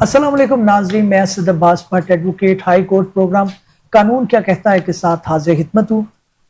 अस्सलाम वालेकुम नाज़रीन, मैं Asad Abbas Bhatt advocate high court program कानून क्या कहता है के साथ हाजिर खिदमत हूँ।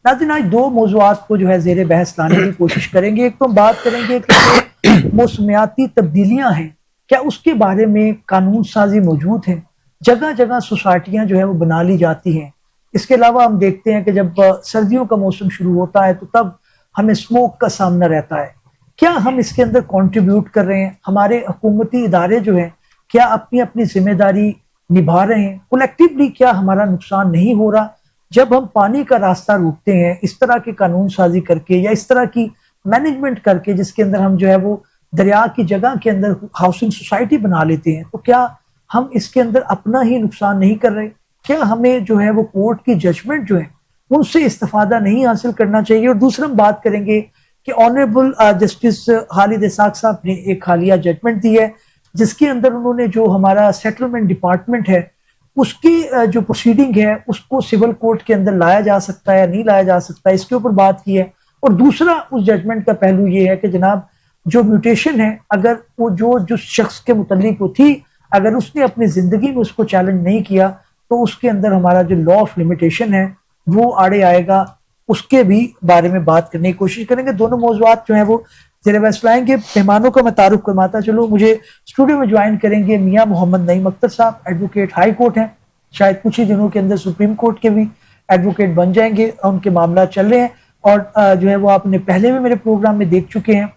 नाज़रीन, आज दो मौज़ूआत को जो है ज़ेरे बहस लाने की कोशिश करेंगे। एक तो हम बात करेंगे कि जो मौसमियाती तब्दीलियाँ हैं, क्या उसके बारे में कानून साजी मौजूद है? जगह जगह सोसाइटियाँ जो है वो बना ली जाती हैं। इसके अलावा हम देखते हैं कि जब सर्दियों का मौसम शुरू होता है तो तब हमें स्मोक का सामना रहता है। क्या हम इसके अंदर कंट्रीब्यूट कर रहे हैं? हमारे हुकूमती इदारे जो हैं, क्या अपनी अपनी जिम्मेदारी निभा रहे हैं? कलेक्टिवली क्या हमारा नुकसान नहीं हो रहा? जब हम पानी का रास्ता रोकते हैं इस तरह की कानून साजी करके या इस तरह की मैनेजमेंट करके जिसके अंदर हम जो है वो दरिया की जगह के अंदर हाउसिंग सोसाइटी बना लेते हैं, तो क्या हम इसके अंदर अपना ही नुकसान नहीं कर रहे? क्या हमें जो है वो कोर्ट की जजमेंट जो है उनसे इस्तेफादा नहीं हासिल करना चाहिए? और दूसरा हम बात करेंगे कि ऑनरेबल जस्टिस खालिद इसाक साहब ने एक हालिया जजमेंट दी है जिसके अंदर उन्होंने जो हमारा सेटलमेंट डिपार्टमेंट है उसकी जो प्रोसीडिंग है उसको सिविल कोर्ट के अंदर लाया जा सकता है या नहीं लाया जा सकता है, इसके ऊपर बात की है। और दूसरा उस जजमेंट का पहलू ये है कि जनाब, जो म्यूटेशन है, अगर वो जो शख्स के मुतल्लिक वो थी, अगर उसने अपनी जिंदगी में उसको चैलेंज नहीं किया तो उसके अंदर हमारा जो लॉ ऑफ लिमिटेशन है वो आड़े आएगा। उसके भी बारे में बात करने की कोशिश करेंगे। दोनों मौजूआत जो है वो ज़ेरे बहस लाएंगे। मेहमानों का मैं तारुफ करवाता चलो, मुझे स्टूडियो में ज्वाइन करेंगे मियां मोहम्मद नईम अख्तर साहब, एडवोकेट हाई कोर्ट हैं, शायद कुछ ही दिनों के अंदर सुप्रीम कोर्ट के भी एडवोकेट बन जाएंगे, उनके मामला चल रहे हैं और जो है वो आपने पहले भी मेरे प्रोग्राम में देख चुके हैं।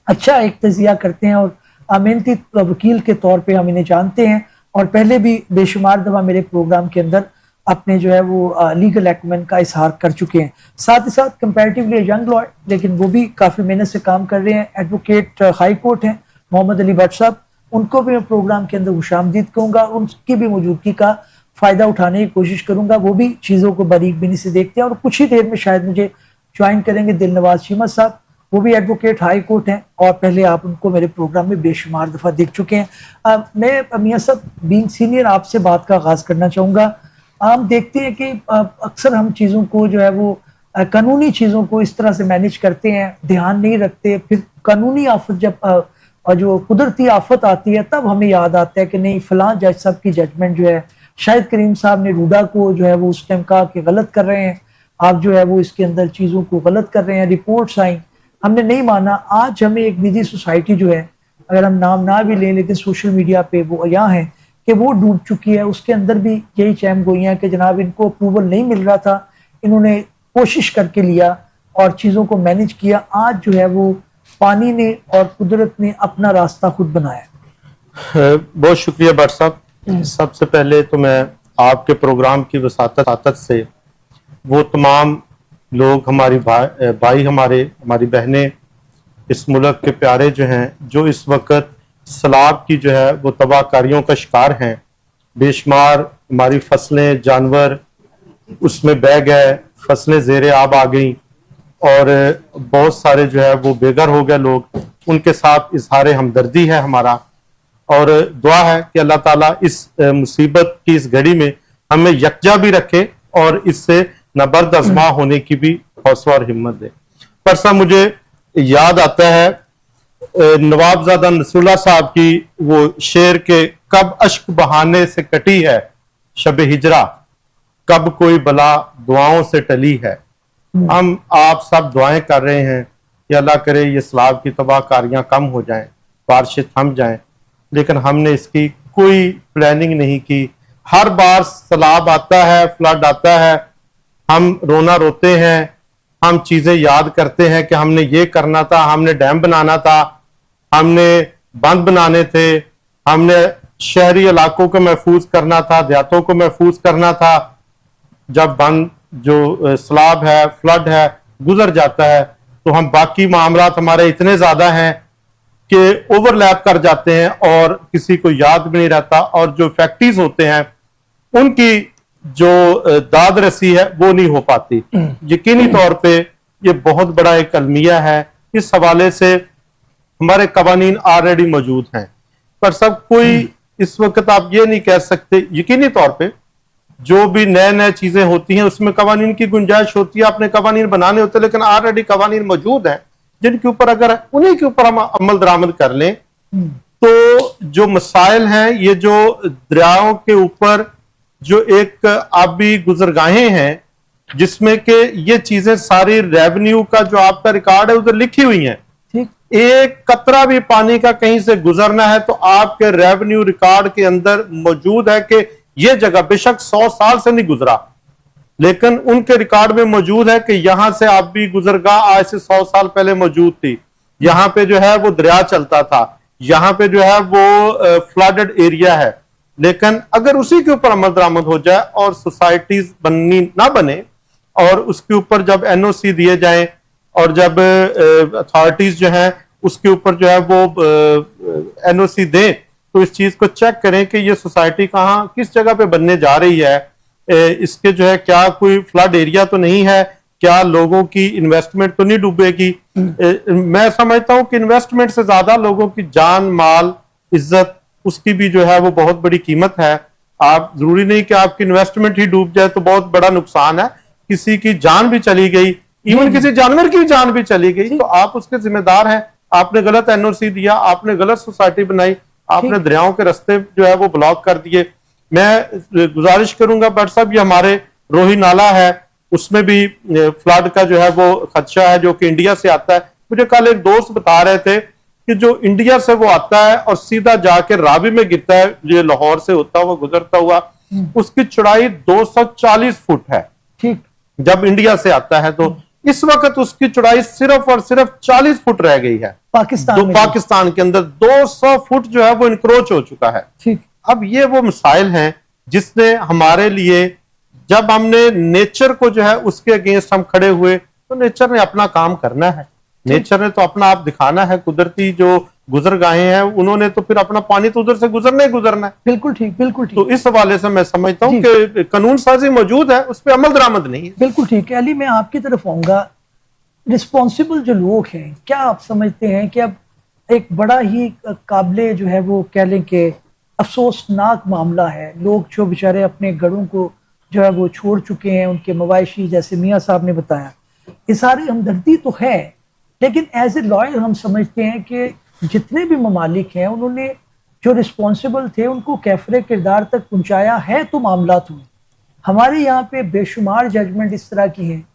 अच्छा एक तजिया करते हैं और मेहनती वकील के तौर पे हम इन्हें जानते हैं और पहले भी बेशुमार दफा मेरे प्रोग्राम के अंदर अपने जो है वो लीगल एक्मेन का इजहार कर चुके हैं। साथ ही साथ कंपैरेटिवली यंग लॉयर, लेकिन वो भी काफ़ी मेहनत से काम कर रहे हैं, एडवोकेट हाई कोर्ट हैं मोहम्मद अली भट्ट साहब, उनको भी मैं प्रोग्राम के अंदर खुशामदीद कहूँगा। उनकी भी मौजूदगी का फ़ायदा उठाने की कोशिश करूँगा। वो भी चीज़ों को बारीक बीनी से देखते हैं और कुछ ही देर में शायद मुझे ज्वाइन करेंगे दिलनवाज शीमत साहब, वो भी एडवोकेट हाई कोर्ट हैं और पहले आप उनको मेरे प्रोग्राम में बेशुमार दफ़ा देख चुके हैं। मैं मियाँ साहब बीइंग सीनियर आपसे बात का आगाज़ करना चाहूँगा। हम देखते हैं कि अक्सर हम चीज़ों को जो है वो कानूनी चीज़ों को इस तरह से मैनेज करते हैं, ध्यान नहीं रखते, फिर कानूनी आफत जब जो कुदरती आफत आती है तब हमें याद आता है कि नहीं, फलां जज साहब की जजमेंट जो है, शाहिद करीम साहब ने रूडा को जो है वो उस टाइम कहा कि गलत कर रहे हैं, आप जो है वो इसके अंदर चीज़ों को गलत कर रहे हैं, रिपोर्ट्स आई, हमने नहीं माना। आज हमें एक निजी सोसाइटी जो है, अगर हम नाम ना भी लें लेकिन सोशल मीडिया पे वो यहाँ है कि वो डूब चुकी है। उसके अंदर भी यही चैम गोइयाँ कि जनाब इनको अप्रूवल नहीं मिल रहा था, इन्होंने कोशिश करके लिया और चीज़ों को मैनेज किया। आज जो है वो पानी ने और कुदरत ने अपना रास्ता खुद बनाया। बहुत शुक्रिया भट्ट साहब। सबसे पहले तो मैं आपके प्रोग्राम की वसातत से वो तमाम लोग, हमारी भाई हमारी बहनें, इस मुल्क के प्यारे जो हैं, जो इस वक्त सैलाब की जो है वो तबाहकारियों का शिकार हैं, बेशुमार हमारी फसलें, जानवर उसमें बह गए, फसलें ज़ेरे आब आ गई और बहुत सारे जो है वो बेघर हो गए लोग, उनके साथ इजहार हमदर्दी है हमारा और दुआ है कि अल्लाह ताला इस मुसीबत की इस घड़ी में हमें यकजा भी रखे और इससे नबर्द आजमा होने की भी हौसला और हिम्मत दे। पर सब मुझे याद आता है नवाबजादा नसरुल्लाह साहब की वो शेर के, कब अश्क बहाने से कटी है शब हिजरा, कब कोई बला दुआओं से टली है। हम आप सब दुआएं कर रहे हैं कि अल्लाह करे ये सैलाब की तबाहकारियां कम हो जाएं, बारिशें थम जाएं, लेकिन हमने इसकी कोई प्लानिंग नहीं की। हर बार सैलाब आता है, फ्लड आता है, हम रोना रोते हैं, हम चीजें याद करते हैं कि हमने ये करना था, हमने डैम बनाना था, हमने बंद बनाने थे, हमने शहरी इलाकों को महफूज करना था, देहातों को महफूज करना था। जब बंद जो सैलाब है, फ्लड है, गुजर जाता है तो हम बाकी मामलात हमारे इतने ज्यादा हैं कि ओवरलैप कर जाते हैं और किसी को याद भी नहीं रहता और जो फैक्ट्रीज होते हैं उनकी जो दाद रसी है वो नहीं हो पाती। यकीनी तौर पे ये बहुत बड़ा एक अलमिया है। इस हवाले से हमारे कवानीन ऑलरेडी मौजूद हैं, पर सब कोई इस वक्त आप ये नहीं कह सकते। यकीनी तौर पे जो भी नए नए चीजें होती हैं उसमें कवानीन की गुंजाइश होती है, अपने कवानीन बनाने होते हैं, लेकिन ऑलरेडी कवानीन मौजूद हैं जिनके ऊपर अगर उन्हीं के ऊपर हम अमल दरामद कर लें तो जो मसाइल हैं, ये जो दरियाओं के ऊपर जो एक आबी गुजरगाहें हैं, जिसमें के ये चीजें सारी रेवेन्यू का जो आपका रिकॉर्ड है उधर लिखी हुई हैं। ठीक, एक कतरा भी पानी का कहीं से गुजरना है तो आपके रेवेन्यू रिकॉर्ड के अंदर मौजूद है कि ये जगह बेशक 100 साल से नहीं गुजरा, लेकिन उनके रिकॉर्ड में मौजूद है कि यहां से आप भी गुजरगाह आज से 100 साल पहले मौजूद थी, यहां पे जो है वो दरिया चलता था, यहां पे जो है वो फ्लडेड एरिया है। लेकिन अगर उसी के ऊपर अमल दरामद हो जाए और सोसाइटीज बननी ना बने और उसके ऊपर जब एनओसी दिए जाएं और जब अथॉरिटीज जो है उसके ऊपर जो है वो एनओसी दें, तो इस चीज को चेक करें कि ये सोसाइटी कहाँ किस जगह पे बनने जा रही है, इसके जो है क्या कोई फ्लड एरिया तो नहीं है, क्या लोगों की इन्वेस्टमेंट तो नहीं डूबेगी। मैं समझता हूं कि इन्वेस्टमेंट से ज्यादा लोगों की जान माल इज्जत उसकी भी जो है वो बहुत बड़ी कीमत है। आप जरूरी नहीं कि आपकी इन्वेस्टमेंट ही डूब जाए तो बहुत बड़ा नुकसान है, किसी की जान भी चली गई, इवन किसी जानवर की जान भी चली गई तो आप उसके जिम्मेदार हैं। आपने गलत एनओसी दिया, आपने गलत सोसाइटी बनाई, आपने दरियाओं के रास्ते जो है वो ब्लॉक कर दिए। मैं गुजारिश करूंगा भट्ट साहब, ये हमारे रोही नाला है उसमें भी फ्लड का जो है वो खदशा है जो कि इंडिया से आता है। मुझे कल एक दोस्त बता रहे थे कि जो इंडिया से वो आता है और सीधा जाके रावी में गिरता है, जो लाहौर से होता हुआ गुजरता हुआ, उसकी चौड़ाई 240 फुट है। ठीक, जब इंडिया से आता है तो इस वक्त उसकी चौड़ाई सिर्फ और सिर्फ 40 फुट रह गई है पाकिस्तान के अंदर 200 फुट जो है वो इंक्रोच हो चुका है। ठीक, अब ये वो मिसाइल हैं जिसने हमारे लिए, जब हमने नेचर को जो है उसके अगेंस्ट हम खड़े हुए तो नेचर ने अपना काम करना है, नेचर ने तो अपना आप दिखाना है। कुदरती जो गुजरगाहें हैं उन्होंने तो फिर अपना पानी तो उधर से गुजरना ही गुजरना है। बिल्कुल ठीक, बिल्कुल ठीक। तो इस हवाले से मैं समझता हूं कि कानून साजी मौजूद है, उस पर अमल दरामद नहीं है। बिल्कुल ठीक है। अली, मैं आपकी तरफ आऊंगा। रिस्पॉन्सिबल जो लोग हैं, क्या आप समझते हैं कि अब एक बड़ा ही काबिले जो है वो कह लें कि अफसोसनाक मामला है, लोग जो बेचारे अपने घरों को जो है वो छोड़ चुके हैं, उनके मवाशी, जैसे मियाँ साहब ने बताया, ये सारी हमदर्दी तो है, लेकिन एज ए लॉयर हम समझते हैं कि जितने भी ममालिक हैं उन्होंने जो रिस्पॉन्सिबल थे उनको कैफरे किरदार तक पहुंचाया है तो मामलात हुए। हमारे यहाँ पे बेशुमार जजमेंट इस तरह की हैं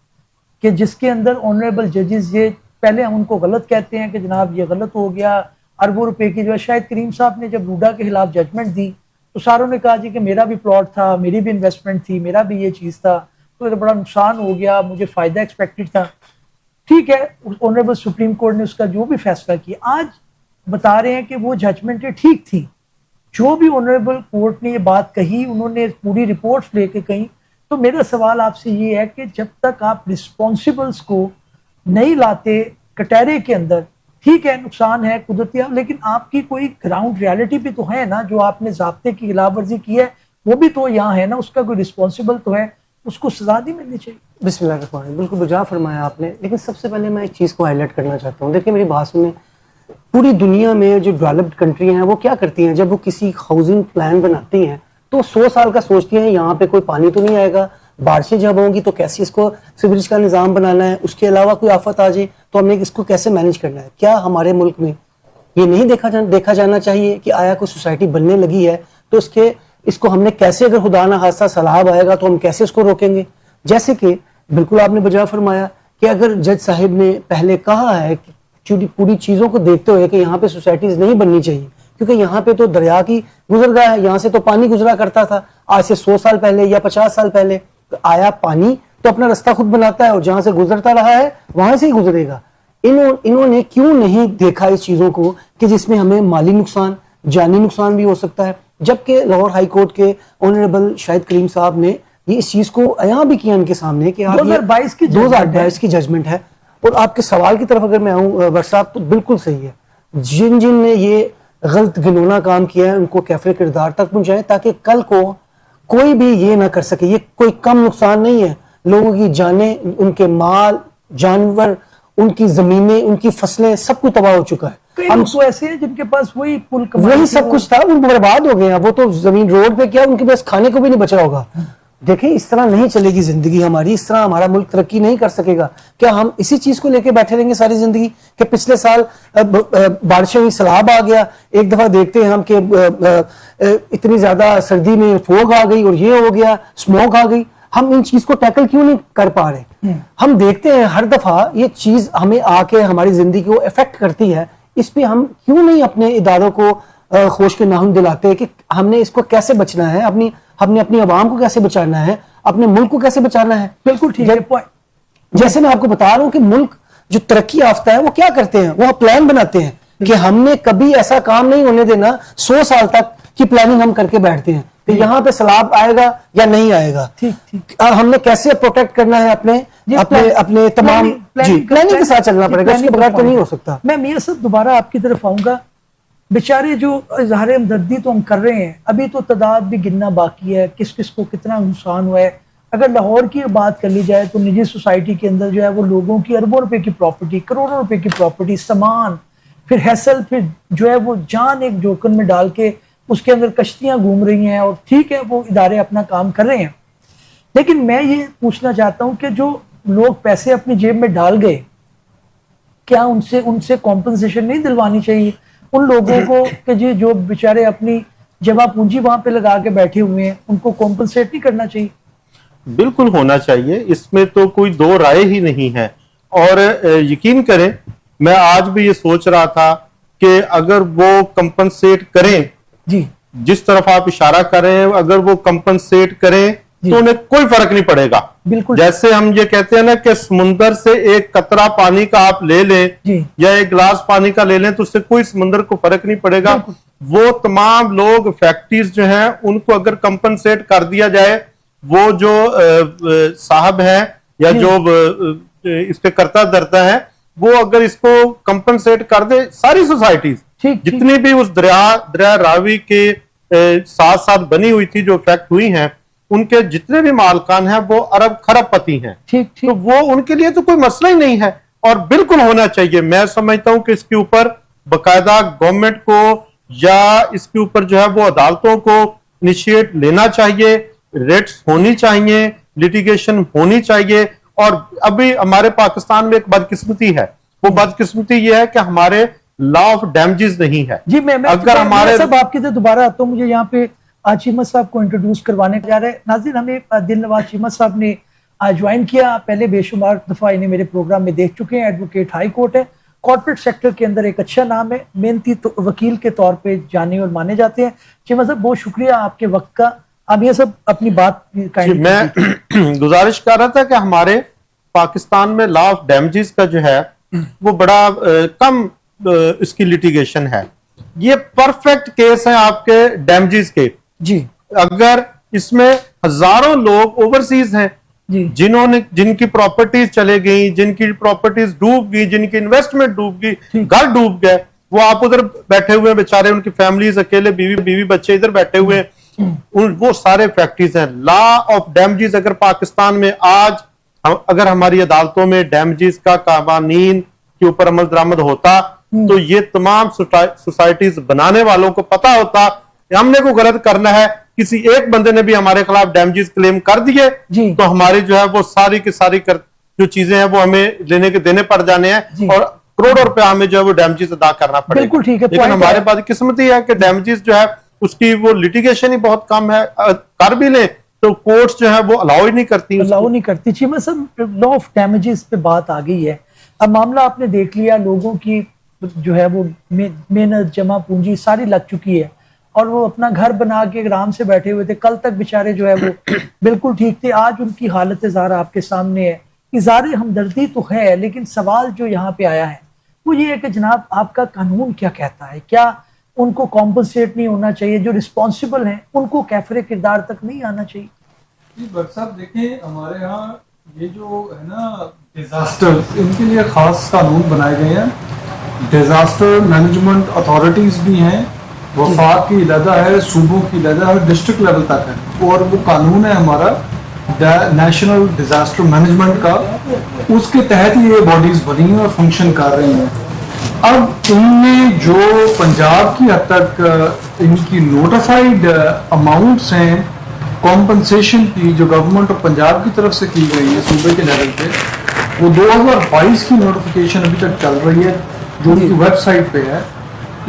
कि जिसके अंदर ऑनरेबल जजेस ये पहले हम उनको गलत कहते हैं कि जनाब ये गलत हो गया, अरबों रुपए की जो है। शायद करीम साहब ने जब रूडा के खिलाफ जजमेंट दी तो सारों ने कहा जी कि मेरा भी प्लॉट था, मेरी भी इन्वेस्टमेंट थी, मेरा भी ये चीज़ था, तो बड़ा नुकसान हो गया, मुझे फ़ायदा एक्सपेक्टेड था। ठीक है, ऑनरेबल सुप्रीम कोर्ट ने उसका जो भी फैसला किया, आज बता रहे हैं कि वो जजमेंटें ठीक थी। जो भी ऑनरेबल कोर्ट ने ये बात कही, उन्होंने पूरी रिपोर्ट्स लेके कही। तो मेरा सवाल आपसे ये है कि जब तक आप रिस्पॉन्सिबल्स को नहीं लाते कटहरे के अंदर, ठीक है नुकसान है कुदरती, लेकिन आपकी कोई ग्राउंड रियलिटी भी तो है ना, जो आपने ज़ाब्ते की खिलाफवर्जी की है वो भी तो यहाँ है ना, उसका कोई रिस्पॉन्सिबल तो है, उसको सजा नहीं मिलनी चाहिए। बिस्मिल्लाह, बिल्कुल बुझा फरमाया आपने। लेकिन सबसे पहले मैं एक चीज़ को हाईलाइट करना चाहता हूँ। देखिए मेरी बात सुनिए, पूरी दुनिया में जो डेवलप्ड कंट्री हैं वो क्या करती हैं, जब वो किसी हाउसिंग प्लान बनाती हैं तो 100 साल का सोचती हैं यहाँ पे कोई पानी तो नहीं आएगा, बारिशें जब होंगी तो कैसे इसको सीवरेज का निज़ाम बनाना है, उसके अलावा कोई आफत आ जाए तो हमने इसको कैसे मैनेज करना है। क्या हमारे मुल्क में ये नहीं देखा जाना चाहिए कि आया कोई सोसाइटी बनने लगी है तो इसको हमने कैसे, अगर खुदा ना हादसा सैलाब आएगा तो हम कैसे इसको रोकेंगे। जैसे कि बिल्कुल आपने बजा फरमाया कि अगर जज साहिब ने पहले कहा है कि पूरी चीज़ों को देखते हुए कि यहाँ पे सोसाइटीज़ नहीं बननी चाहिए, क्योंकि यहाँ पे तो दरिया की गुजरगाह है, यहाँ से तो पानी गुजरा करता था आज से 100 साल पहले या 50 साल पहले। तो आया पानी तो अपना रास्ता खुद बनाता है और जहाँ से गुजरता रहा है वहां से ही गुजरेगा। इन्होंने क्यों नहीं देखा इस चीज़ों को कि जिसमें हमें माली नुकसान, जानी नुकसान भी हो सकता है, जबकि लाहौर हाई कोर्ट के ऑनरेबल शाहिद करीम साहब ने ये इस चीज़ को अयां भी किया इनके सामने कि 2022 की जजमेंट है। और आपके सवाल की तरफ अगर मैं आऊँ भट्ट साहब, तो बिल्कुल सही है, जिन ने ये गलत घिनौना काम किया है उनको कैफरे किरदार तक पहुंचाएं ताकि कल को कोई भी ये ना कर सके। ये कोई कम नुकसान नहीं है, लोगों की जानें, उनके माल, जानवर, उनकी जमीनें, उनकी फसलें, सब कुछ तबाह हो चुका है। हम तो ऐसे हैं जिनके पास वही सब कुछ था, वो बर्बाद हो गए हैं। वो तो जमीन रोड पे क्या, उनके पास खाने को भी नहीं बचा होगा। देखें इस तरह नहीं चलेगी जिंदगी हमारी, इस तरह हमारा मुल्क तरक्की नहीं कर सकेगा। क्या हम इसी चीज को लेके बैठे रहेंगे सारी जिंदगी कि पिछले साल बारिशों में सैलाब आ गया, एक दफा देखते हैं हम कि इतनी ज्यादा सर्दी में फोग आ गई और ये हो गया, स्मोक आ गई, हम इन चीज को टैकल क्यों नहीं कर पा रहे? हम देखते हैं हर दफा ये चीज हमें आके हमारी जिंदगी को इफेक्ट करती है, इस पे हम क्यों नहीं अपने इदारों को होश के नाहुन दिलाते कि हमने इसको कैसे बचना है, हमने अपनी आवाम को कैसे बचाना है, अपने मुल्क को कैसे बचाना है। बिल्कुल ठीक है। जैसे मैं आपको बता रहा हूं कि मुल्क जो तरक्की याफ्ता है वो क्या करते हैं, वो प्लान बनाते हैं कि हमने कभी ऐसा काम नहीं होने देना, 100 साल तक की प्लानिंग हम करके बैठते हैं कि यहाँ पे सैलाब आएगा या नहीं आएगा, ठीक हमने कैसे प्रोटेक्ट करना है अपने तमाम प्लानिंग के साथ चलना पड़ेगा, उसके बगैर तो नहीं हो सकता। मैं मियां साहब दोबारा आपकी तरफ आऊंगा। बेचारे जो इजहार हमदर्दी तो हम कर रहे हैं, अभी तो तादाद भी गिनना बाकी है, किस किस को कितना नुकसान हुआ है। अगर लाहौर की बात कर ली जाए तो निजी सोसाइटी के अंदर जो है वो लोगों की अरबों रुपए की प्रॉपर्टी, करोड़ों रुपए की प्रॉपर्टी, सामान, फिर हैसल, फिर जो है वो जान एक जोखिम में डाल के उसके अंदर कश्तियां घूम रही हैं। और ठीक है, वो इदारे अपना काम कर रहे हैं, लेकिन मैं ये पूछना चाहता हूं कि जो लोग पैसे अपनी जेब में डाल गए, क्या उनसे कॉम्पनसेशन नहीं दिलवानी चाहिए उन लोगों को कि जी जो बेचारे अपनी जमा पूंजी वहां पे लगा के बैठे हुए हैं, उनको कॉम्पनसेट नहीं करना चाहिए? बिल्कुल होना चाहिए, इसमें तो कोई दो राय ही नहीं है। और यकीन करें, मैं आज भी ये सोच रहा था कि अगर वो कंपनसेट करें, जी जिस तरफ आप इशारा कर रहे हैं, अगर वो कंपनसेट करें तो उन्हें कोई फर्क नहीं पड़ेगा। बिल्कुल, जैसे हम ये कहते हैं ना कि समुंदर से एक कतरा पानी का आप ले लें या एक गिलास पानी का ले लें तो उससे कोई समुंदर को फर्क नहीं पड़ेगा। वो तमाम लोग, फैक्ट्रीज जो हैं, उनको अगर कंपनसेट कर दिया जाए, वो जो साहब हैं या जो इस पे करता धरता है, वो अगर इसको कंपनसेट कर दे, सारी सोसाइटीज जितनी भी उस दरिया रावी के साथ साथ बनी हुई थी, जो इफेक्ट हुई हैं, उनके जितने भी मालकान हैं वो अरब खरबपति हैं, तो वो उनके लिए तो कोई मसला ही नहीं है। और बिल्कुल होना चाहिए। मैं समझता हूं कि इसके ऊपर बकायदा गवर्नमेंट को या इसके ऊपर जो है वो अदालतों को इनिशिएट लेना चाहिए, रेट्स होनी चाहिए, लिटिगेशन होनी चाहिए। और अभी हमारे पाकिस्तान में एक बदकिस्मती है, वो बदकिस्मती ये है कि हमारे लॉ ऑफ डैमेजेस नहीं है। जी मैं अगर हमारे सब आपकी तरफ दोबारा आता हूं, मुझे यहाँ पे आज चीमत साहब को इंट्रोड्यूस करवाने जा रहे हैं। नाज़रीन, हमें दिलनवाज चीमत साहब ने ज्वाइन किया, पहले बेशुमार दफा इन्हें मेरे प्रोग्राम में देख चुके हैं। एडवोकेट हाई कोर्ट है, कॉर्पोरेट सेक्टर के अंदर एक अच्छा नाम है, मेहनती तो वकील के तौर पे जाने और माने जाते हैं। चीमत साहब, बहुत शुक्रिया आपके वक्त का। अब ये सब अपनी बात मैं गुजारिश कर रहा था कि हमारे पाकिस्तान में लॉ ऑफ डैमेजेस का जो है वो बड़ा कम इसकी लिटिगेशन है। ये परफेक्ट केस है आपके डैमेजेस के जी। अगर इसमें हजारों लोग ओवरसीज हैं जिनकी प्रॉपर्टीज चले गई, जिनकी प्रॉपर्टीज डूब गई, जिनकी इन्वेस्टमेंट डूब गई, घर डूब गए, वो आप उधर बैठे हुए हैं बेचारे, उनकी फैमिलीज अकेले बीवी बच्चे इधर बैठे हुए हैं, वो सारे फैक्ट्रीज हैं। लॉ ऑफ डैमेजेस अगर पाकिस्तान में आज अगर हमारी अदालतों में डैमेजेस का कानून के ऊपर अमल दरामद होता तो ये तमाम सोसाइटीज बनाने वालों को पता होता हमने को गलत करना है, किसी एक बंदे ने भी हमारे खिलाफ डैमेजेस क्लेम कर दिए तो हमारी जो है वो सारी की सारी जो चीजें हैं वो हमें देने पड़ जाने हैं और करोड़ों रुपया हमें जो है वो डैमेजेस अदा करना पड़ेगा। बिल्कुल ठीक है, लेकिन हमारे पास किस्मत है कि डैमेजेस जो है उसकी वो लिटिगेशन ही बहुत कम है, कर भी ले तो कोर्ट्स जो है वो अलाउ ही नहीं करती। चीमत साहब, लॉ ऑफ डैमेजेस पे बात आ गई है। अब मामला आपने देख लिया, लोगों की जो है वो मेहनत, जमा पूंजी सारी लग चुकी है और वो अपना घर बना के आराम से बैठे हुए थे। कल तक बेचारे जो है वो बिल्कुल ठीक थे, आज उनकी हालत ज़ारा आपके सामने है। इज़हार हमदर्दी तो है, लेकिन सवाल जो यहाँ पे आया है वो ये है कि जनाब आपका कानून क्या कहता है? क्या उनको कॉम्पनसेट नहीं होना चाहिए? जो रिस्पॉन्सिबल हैं उनको कैफरे किरदार तक नहीं आना चाहिए? जी भट्ट साहब, देखें हमारे यहाँ ये जो है ना डिजास्टर, इनके लिए खास कानून बनाए गए हैं। डिजास्टर मैनेजमेंट अथॉरिटीज भी हैं, वफाक की अलहदा है, सूबों की अलहदा है, डिस्ट्रिक्ट लेवल तक है। और वो कानून है हमारा नेशनल डिजास्टर मैनेजमेंट का, उसके तहत ये बॉडीज बनी हैं और फंक्शन कर रही हैं। अब इनमें जो पंजाब की हद तक इनकी नोटिफाइड अमाउंट्स हैं कॉम्पनसेशन की जो गवर्नमेंट ऑफ पंजाब की तरफ से की गई है सूबे के लेवल पे, वो 2022 की नोटिफिकेशन अभी तक चल रही है जो उनकी वेबसाइट पे है।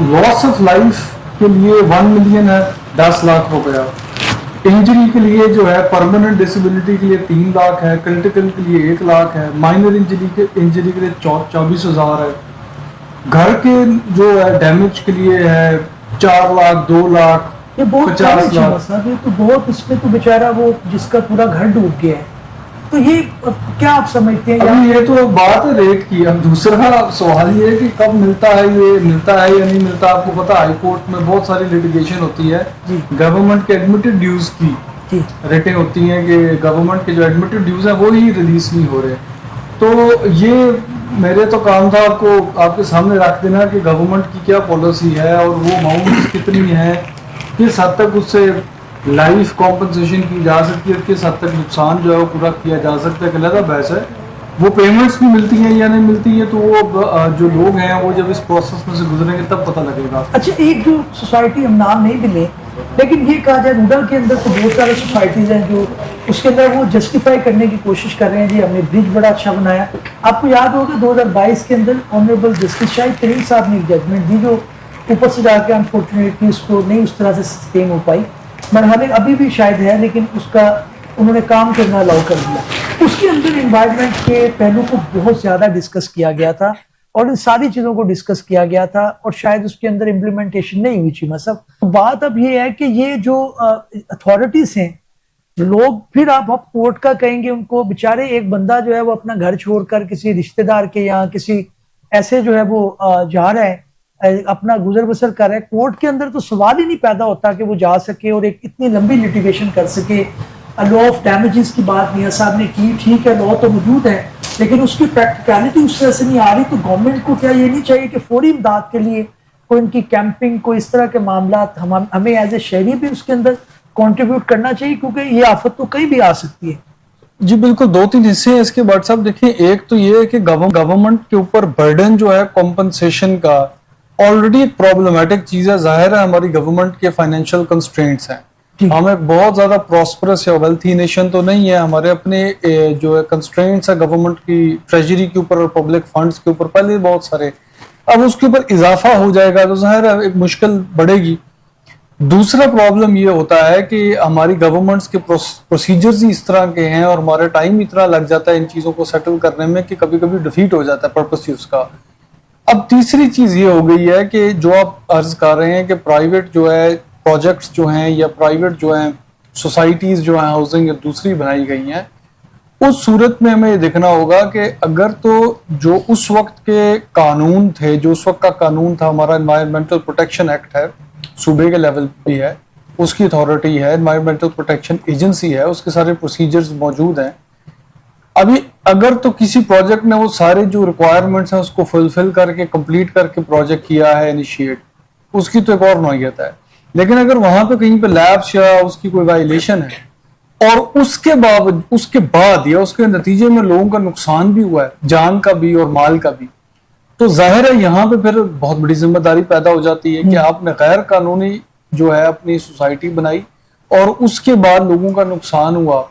लॉस ऑफ लाइफ के लिए 1 मिलियन है, 10 लाख रुपया। इंजरी के लिए जो है, परमानेंट डिसेबिलिटी के लिए 3 लाख है, क्रिटिकल के लिए 1 लाख है, माइनर इंजरी के लिए 24,000 है, घर के जो है डैमेज के लिए है 4 लाख, 2 लाख, ये बहुत 50 लाख लाख। साहब, ये तो बहुत, इसमें तो बेचारा वो जिसका पूरा घर डूब गया है, तो ये क्या आप समझते हैं? अभी ये तो बात है रेट की। अब दूसरा सवाल ये है कि कब मिलता है, ये मिलता है या नहीं मिलता। आपको पता है हाई कोर्ट में बहुत सारी लिटिगेशन होती है जी। गवर्नमेंट के एडमिटेड ड्यूज की जी रेटें होती हैं कि गवर्नमेंट के जो एडमिटेड ड्यूज है वो ही रिलीज नहीं हो रहे। तो ये मेरे तो काम था आपको आपके सामने रख देना कि गवर्नमेंट की क्या पॉलिसी है और वो अमाउंट कितनी है, किस हद तक उससे लाइफ कॉम्पनसेशन की जा सकती है, किस हद तक नुकसान जो है वो पूरा किया जा सकता है। अलग बहस है, वो पेमेंट्स भी मिलती हैं या नहीं मिलती हैं, तो वो जो लोग हैं वो जब इस प्रोसेस में से गुजरेंगे तब पता लगेगा। अच्छा, एक जो सोसाइटी, हम नाम नहीं भी लें, लेकिन ये कहा जाए रूडल के अंदर तो बहुत सारे सोसाइटीज हैं जो उसके अंदर वो जस्टिफाई करने की कोशिश कर रहे हैं, जी हमने ब्रिज बड़ा अच्छा बनाया। आपको याद होगा 2022 के अंदर ऑनरेबल जस्टिस शाहिद करीम साहब ने एक जजमेंट दी जो ऊपर से जाके अनफॉर्चुनेटली उसको नहीं उस तरह से सस्टेन हो पाई, मरहले अभी भी शायद है, लेकिन उसका उन्होंने काम करना अलाउ कर दिया। उसके अंदर एनवायरनमेंट के पहलू को बहुत ज्यादा डिस्कस किया गया था और इन सारी चीजों को डिस्कस किया गया था और शायद उसके अंदर इम्प्लीमेंटेशन नहीं हुई थी। मतलब बात अब ये है कि ये जो अथॉरिटीज हैं, लोग फिर आप कोर्ट का कहेंगे उनको, बेचारे एक बंदा जो है वो अपना घर छोड़कर किसी रिश्तेदार के यहाँ किसी ऐसे जो है वो जा रहा है, अपना गुजर बसर कर रहा है। कोर्ट के अंदर तो सवाल ही नहीं पैदा होता कि वो जा सके और एक इतनी लंबी लिटिगेशन कर सके। लॉ ऑफ डैमेजेस की बात मियां साहब ने की, ठीक है लॉ तो मौजूद है, लेकिन उसकी प्रैक्टिकलिटी उस तरह से नहीं आ रही। तो गवर्नमेंट को क्या ये नहीं चाहिए कि फौरी इमदाद के लिए कोई इनकी कैंपिंग, कोई इस तरह के मामला हमें एज ए शहरी भी उसके अंदर कंट्रीब्यूट करना चाहिए, क्योंकि ये आफत तो कहीं भी आ सकती है। जी बिल्कुल, 2-3 हिस्से हैं इसके। बट साहब देखिए, एक तो ये है कि गवर्नमेंट के ऊपर बर्डन जो है कॉम्पनसेशन का ऑलरेडी एक प्रॉब्लमेटिक चीज है। जाहिर है हमारी गवर्नमेंट के फाइनेंशियल कंस्ट्रेंट्स हैं, हम एक बहुत ज्यादा प्रॉस्परस या वेल्थी नेशन तो नहीं है, हमारे अपने जो है कंस्ट्रेंट्स है गवर्नमेंट की ट्रेजरी के ऊपर और पब्लिक फंड्स के ऊपर पहले बहुत सारे, अब उसके ऊपर इजाफा हो जाएगा तो जाहिर है एक मुश्किल बढ़ेगी। दूसरा प्रॉब्लम ये होता है कि हमारी गवर्नमेंट्स के प्रोसीजर्स ही इस तरह के हैं और हमारा टाइम इतना लग जाता है इन चीजों को सेटल करने में कि कभी कभी डिफीट हो जाता है पर्पस ही उसका। अब तीसरी चीज ये हो गई है कि जो आप अर्ज कर रहे हैं कि प्राइवेट जो है प्रोजेक्ट्स जो हैं या प्राइवेट जो हैं सोसाइटीज जो हैं हाउसिंग या दूसरी बनाई गई हैं, उस सूरत में हमें ये देखना होगा कि अगर तो जो उस वक्त के कानून थे, जो उस वक्त का कानून था, हमारा एनवायरमेंटल प्रोटेक्शन एक्ट है, सूबे के लेवल पे है, उसकी अथॉरिटी है, एनवायरमेंटल प्रोटेक्शन एजेंसी है, उसके सारे प्रोसीजर्स मौजूद हैं। अभी अगर तो किसी प्रोजेक्ट ने वो सारे जो रिक्वायरमेंट्स हैं उसको फुलफिल करके कंप्लीट करके प्रोजेक्ट किया है इनिशिएट, उसकी तो एक और नौयत है। लेकिन अगर वहां पे कहीं पे लैप्स या उसकी कोई वायलेशन है और उसके बाद या उसके नतीजे में लोगों का नुकसान भी हुआ है, जान का भी और माल का भी, तो जाहिर है यहाँ पे फिर बहुत बड़ी जिम्मेदारी पैदा हो जाती है कि आपने गैर कानूनी जो है अपनी सोसाइटी बनाई और उसके बाद लोगों का नुकसान हुआ।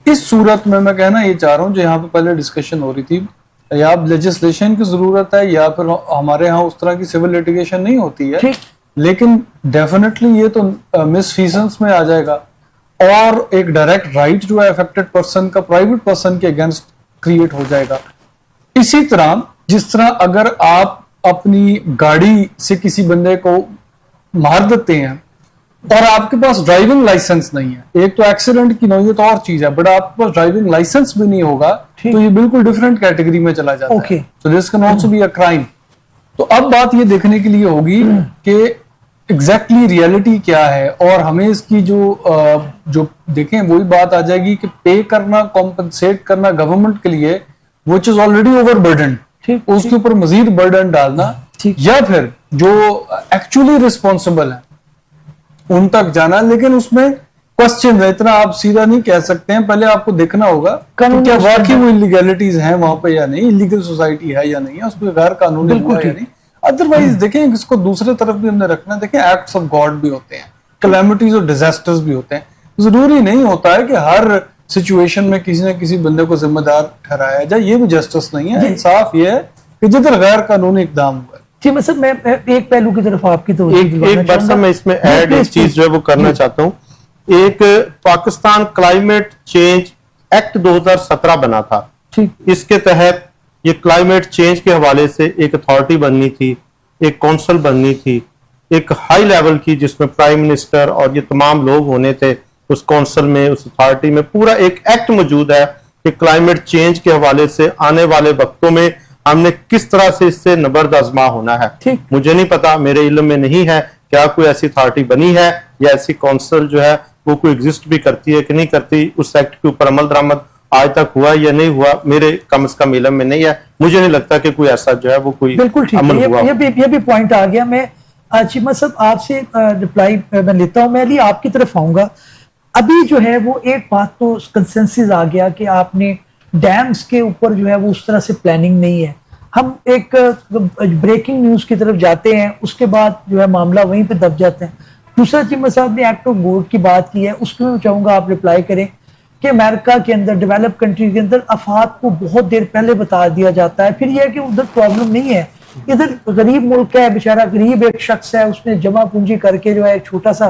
इस सूरत में मैं कहना ये चाह रहा हूँ, जो यहाँ पे पहले डिस्कशन हो रही थी, या लेजिस्लेशन की जरूरत है या फिर हमारे यहाँ उस तरह की सिविल लिटिगेशन नहीं होती है, लेकिन डेफिनेटली ये तो मिसफीसेंस में आ जाएगा और एक डायरेक्ट राइट जो है अफेक्टेड पर्सन का प्राइवेट पर्सन के अगेंस्ट क्रिएट हो जाएगा। इसी तरह जिस तरह अगर आप अपनी गाड़ी से किसी बंदे को मार देते हैं और आपके पास ड्राइविंग लाइसेंस नहीं है, एक तो एक्सीडेंट की नौयत और चीज है, बट आपके पास ड्राइविंग लाइसेंस भी नहीं होगा तो ये बिल्कुल डिफरेंट कैटेगरी में चला जाता है। So this can also be a crime. तो अब बात ये देखने के लिए होगी कि एग्जैक्टली रियलिटी क्या है और हमें इसकी जो देखें वही बात आ जाएगी कि पे करना, कॉम्पनसेट करना गवर्नमेंट के लिए व्हिच इज ऑलरेडी ओवरबर्डन, उसके ऊपर मजीद बर्डन डालना, या फिर जो एक्चुअली रिस्पॉन्सिबल है उन तक जाना। लेकिन उसमें क्वेश्चन है, इतना आप सीधा नहीं कह सकते हैं, पहले आपको देखना होगा कि क्या वाकई वो इलीगैलिटीज हैं वहां पे या नहीं, इलीगल सोसाइटी है या नहीं है, उसमें गैर कानूनी हुआ या नहीं। अदरवाइज देखें इसको दूसरे तरफ भी हमने रखना, देखें एक्ट्स ऑफ गॉड भी होते हैं, कैलेमिटीज और डिजास्टर्स भी होते हैं। जरूरी नहीं होता है कि हर सिचुएशन में किसी न किसी बंदे को जिम्मेदार ठहराया जाए। ये भी जस्टिस नहीं है। इंसाफ ये है कि जिधर गैर कानूनी इकदाम हुआ है। जी मतलब मैं एक पहलू की तरफ आपकी तो एक बार से मैं इसमें ऐड एक चीज जो है वो करना चाहता हूँ। एक पाकिस्तान क्लाइमेट चेंज एक्ट 2017 बना था। ठीक। इसके तहत ये क्लाइमेट चेंज के हवाले से एक अथॉरिटी बननी थी, एक काउंसिल बननी थी, एक हाई लेवल की, जिसमें प्राइम मिनिस्टर और ये तमाम लोग होने थे उस काउंसिल में, उस अथॉरिटी में। पूरा एक एक्ट मौजूद है कि क्लाइमेट चेंज के हवाले से आने वाले वक्तों में हमने किस तरह से इससे नबर्द आजमा होना है। ठीक। मुझे नहीं पता, मेरे इल्म में नहीं है क्या कोई ऐसी अथॉरिटी बनी है या ऐसी काउंसिल जो है वो कोई एग्जिस्ट भी करती है कि नहीं करती। उस एक्ट के ऊपर अमल दरामद आज तक हुआ या नहीं हुआ, मेरे कम से कम इल्म में नहीं है। मुझे नहीं लगता कि कोई ऐसा जो है वो कोई बिल्कुल ठीक अमल हुआ। है। ये भी पॉइंट आ गया। मैं चीमा साहब आपसे रिप्लाई मैं लेता हूं। मैं अली आपकी तरफ आऊंगा। अभी जो है वो एक बात तो कंसेंसस आ गया कि आपने डैम्स के ऊपर जो है वो उस तरह से प्लानिंग नहीं है। हम एक ब्रेकिंग न्यूज की तरफ जाते हैं, उसके बाद जो है मामला वहीं पे दब जाते हैं। दूसरा चीमा साहब ने एक्ट ऑफ गोड की बात की है, उसमें मैं चाहूंगा आप रिप्लाई करें कि अमेरिका के अंदर, डेवलप कंट्री के अंदर अफवाद को बहुत देर पहले बता दिया जाता है। फिर यह है कि उधर प्रॉब्लम नहीं है, इधर गरीब मुल्क है, बेचारा गरीब एक शख्स है, उसने जमा पूंजी करके जो है एक छोटा सा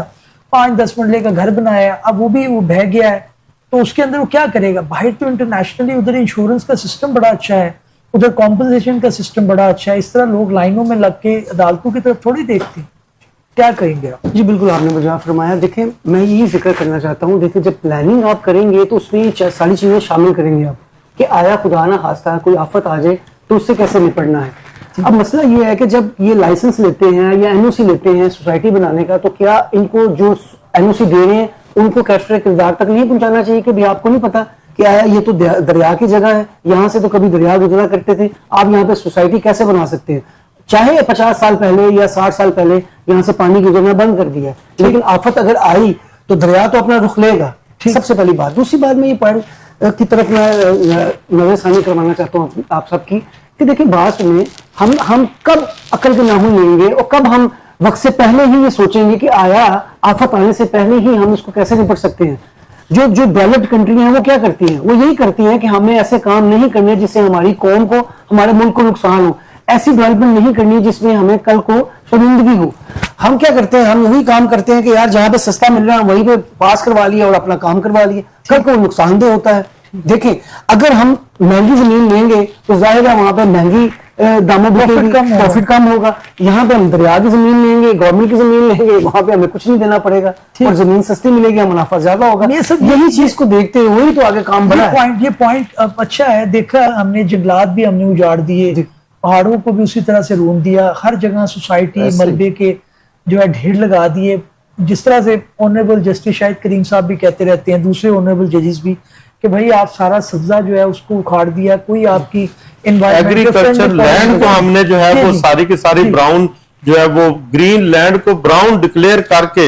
5-10 मरले का घर बनाया, अब वो भी वो बह गया है, तो उसके अंदर वो क्या करेगा। बाहर तो इंटरनेशनली उधर इंश्योरेंस का सिस्टम बड़ा अच्छा है, उधर कॉम्पनसेशन का सिस्टम बड़ा अच्छा है। इस तरह लोग लाइनों में लग के अदालतों की तरफ थोड़ी देखते हैं। क्या करेंगे आप? जी बिल्कुल, आपने मुझे फरमाया। देखें, मैं यही जिक्र करना चाहता हूँ। देखिए, जब प्लानिंग आप करेंगे तो उसमें ये सारी चीजें शामिल करेंगे आप कि आया खुदा ना खास्ता कोई आफत आ जाए तो उससे कैसे निपटना है। अब मसला ये है कि जब ये लाइसेंस लेते हैं या एनओसी लेते हैं सोसाइटी बनाने का, तो क्या इनको जो एनओसी दे रहे हैं उनको कैशर किरदार तक नहीं पहुंचाना चाहिए कि भाई आपको नहीं पता कि आया ये तो दरिया की जगह है, यहाँ से तो कभी दरिया गुजरा करते थे, आप यहाँ पे सोसाइटी कैसे बना सकते हैं। चाहे 50 साल पहले या 60 साल पहले यहाँ से पानी गुजरना बंद कर दिया, लेकिन आफत अगर आई तो दरिया तो अपना रुख लेगा। सबसे पहली बात। दूसरी बात, मैं ये पॉइंट की तरफ मैं नजरसानी करवाना चाहता हूँ आप सबकी कि देखिए, बात में हम कब अकल के नाखून लेंगे और कब हम वक्त से पहले ही ये सोचेंगे कि आया आफत आने से पहले ही हम इसको कैसे निपट सकते हैं। जो डेवलप्ड कंट्री हैं वो क्या करती हैं, वो यही करती हैं कि हमें ऐसे काम नहीं करने जिससे हमारी कौम को, हमारे मुल्क को नुकसान हो। ऐसी डेवलपमेंट नहीं करनी जिसमें हमें कल को शर्मिंदगी हो। हम क्या करते हैं, हम वही काम करते हैं कि यार जहां पे सस्ता मिल रहा है वहीं पे पास करवा लिया और अपना काम करवा लिया, कल को नुकसानदेह होता है। देखिए, अगर हम महंगी जमीन लेंगे तो जाहिर है वहां पे महंगी दामों प्रॉफिट कम होगा। यहाँ पे हम दरिया की जमीन लेंगे, गवर्नमेंट की जमीन लेंगे, वहां पे हमें कुछ नहीं देना पड़ेगा और जमीन सस्ती मिलेगी, मुनाफा ज्यादा होगा। यही चीज को देखते हुए ही तो आगे काम बढ़ा है। ये पॉइंट अच्छा है। देखा हमने, जंगलात भी हमने उजाड़ दिए, पहाड़ों को भी उसी तरह से रोन दिया, हर जगह सोसाइटी मलबे के जो है ढेर लगा दिए। जिस तरह से ऑनरेबल जस्टिस शाहिद करीम साहब भी कहते रहते हैं, दूसरे ऑनरेबल जजेस भी, कि भाई आप सारा सब्जा जो है उसको उखाड़ दिया, कोई आपकी एग्रीकल्चर लैंड को हमने जो है वो सारी की सारी ब्राउन जो है वो ग्रीन लैंड को ब्राउन डिक्लेयर करके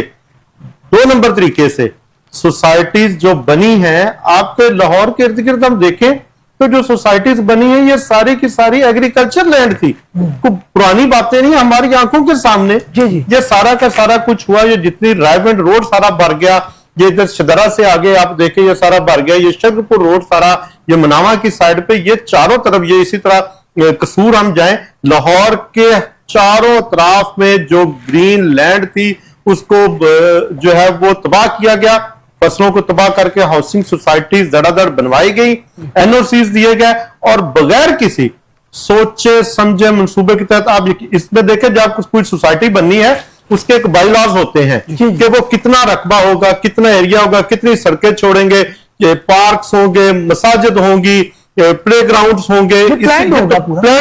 2 नंबर तरीके से सोसाइटीज जो बनी हैं। आपके लाहौर के इर्द गिर्द हम देखें तो जो सोसाइटीज बनी है ये सारी की सारी एग्रीकल्चर लैंड थी। कोई पुरानी बातें नहीं, हमारी आंखों के सामने ये सारा का सारा कुछ हुआ। ये जितनी रायवेंड रोड सारा भर गया, ये इधर शदरा से आगे आप देखें ये सारा भर गया, ये शरगपुर रोड सारा, ये मनावा की साइड पे, ये चारों तरफ ये इसी तरह कसूर हम जाएं, लाहौर के चारों तरफ में जो ग्रीन लैंड थी उसको जो है वो तबाह किया गया, फसलों को तबाह करके हाउसिंग सोसाइटीज धड़ाधड़ बनवाई गई, एनओसीज दिए गए और बगैर किसी सोचे समझे मंसूबे के तहत आप इसमें देखें जब कोई सोसाइटी बननी है उसके एक बाई लॉज होते हैं कि वो कितना रकबा होगा, कितना एरिया होगा, कितनी सड़कें छोड़ेंगे, पार्क्स होंगे, मसाजिद होंगी, प्ले ग्राउंड्स होंगे, प्लान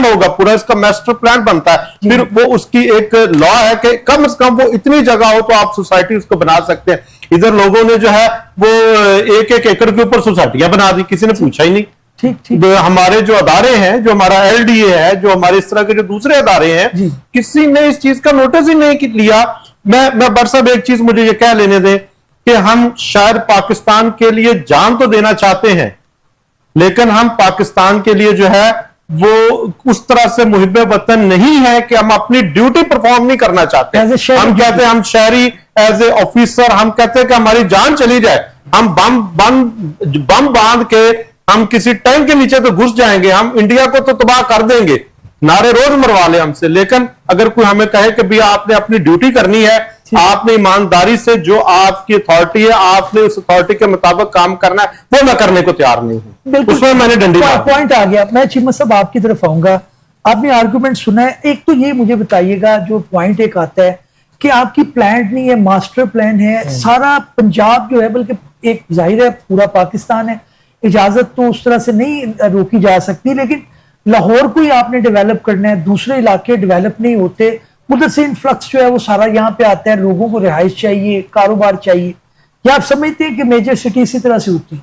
होगा पूरा, इसका मास्टर प्लान बनता है। फिर वो उसकी एक लॉ है कि कम से कम वो इतनी जगह हो तो आप सोसाइटी उसको बना सकते हैं। इधर लोगों ने जो है वो 1-1 एकड़ के ऊपर सोसाइटियां बना दी, किसी ने पूछा ही नहीं। ठीक। हमारे जो अदारे हैं, जो हमारा एलडीए है, जो हमारे इस तरह के जो दूसरे अदारे हैं, किसी ने इस चीज का नोटिस ही नहीं लिया। मैं बट साहब एक चीज मुझे ये कह लेने दें कि हम शायद पाकिस्तान के लिए जान तो देना चाहते हैं, लेकिन हम पाकिस्तान के लिए जो है वो उस तरह से मुहिब वतन नहीं है कि हम अपनी ड्यूटी परफॉर्म नहीं करना चाहते। As a शहरी हम कहते हैं हम शहरी एज ए ऑफिसर हम कहते हैं कि हमारी जान चली जाए, हम बम बांध के हम किसी टैंक के नीचे तो घुस जाएंगे, हम इंडिया को तो तबाह कर देंगे, नारे रोज मरवा ले हमसे। लेकिन अगर कोई हमें कहे कि भैया आपने अपनी ड्यूटी करनी है, आपने ईमानदारी से जो आपकी अथॉरिटी है आपने उस अथॉरिटी के मुताबिक काम करना है, वो मैं करने को तैयार नहीं हूं। उसमें मैंने डंडी मारी। पॉइंट आ गया। मैं चीमा साहब आपकी तरफ आऊंगा। आपने आर्गुमेंट सुना है, एक तो ये मुझे बताइएगा जो पॉइंट एक आता है कि आपकी प्लान नहीं है, मास्टर प्लान है, सारा पंजाब जो है, बल्कि एक जाहिर है पूरा पाकिस्तान है, इजाजत तो उस तरह से नहीं रोकी जा सकती, लेकिन लाहौर को ही आपने डेवलप करना है, दूसरे इलाके डेवलप नहीं होते, उधर से इन्फ्लक्स जो है वो सारा यहाँ पे आता है, लोगों को रिहाइश चाहिए, कारोबार चाहिए। या आप समझते हैं कि मेजर सिटी इसी तरह से होती?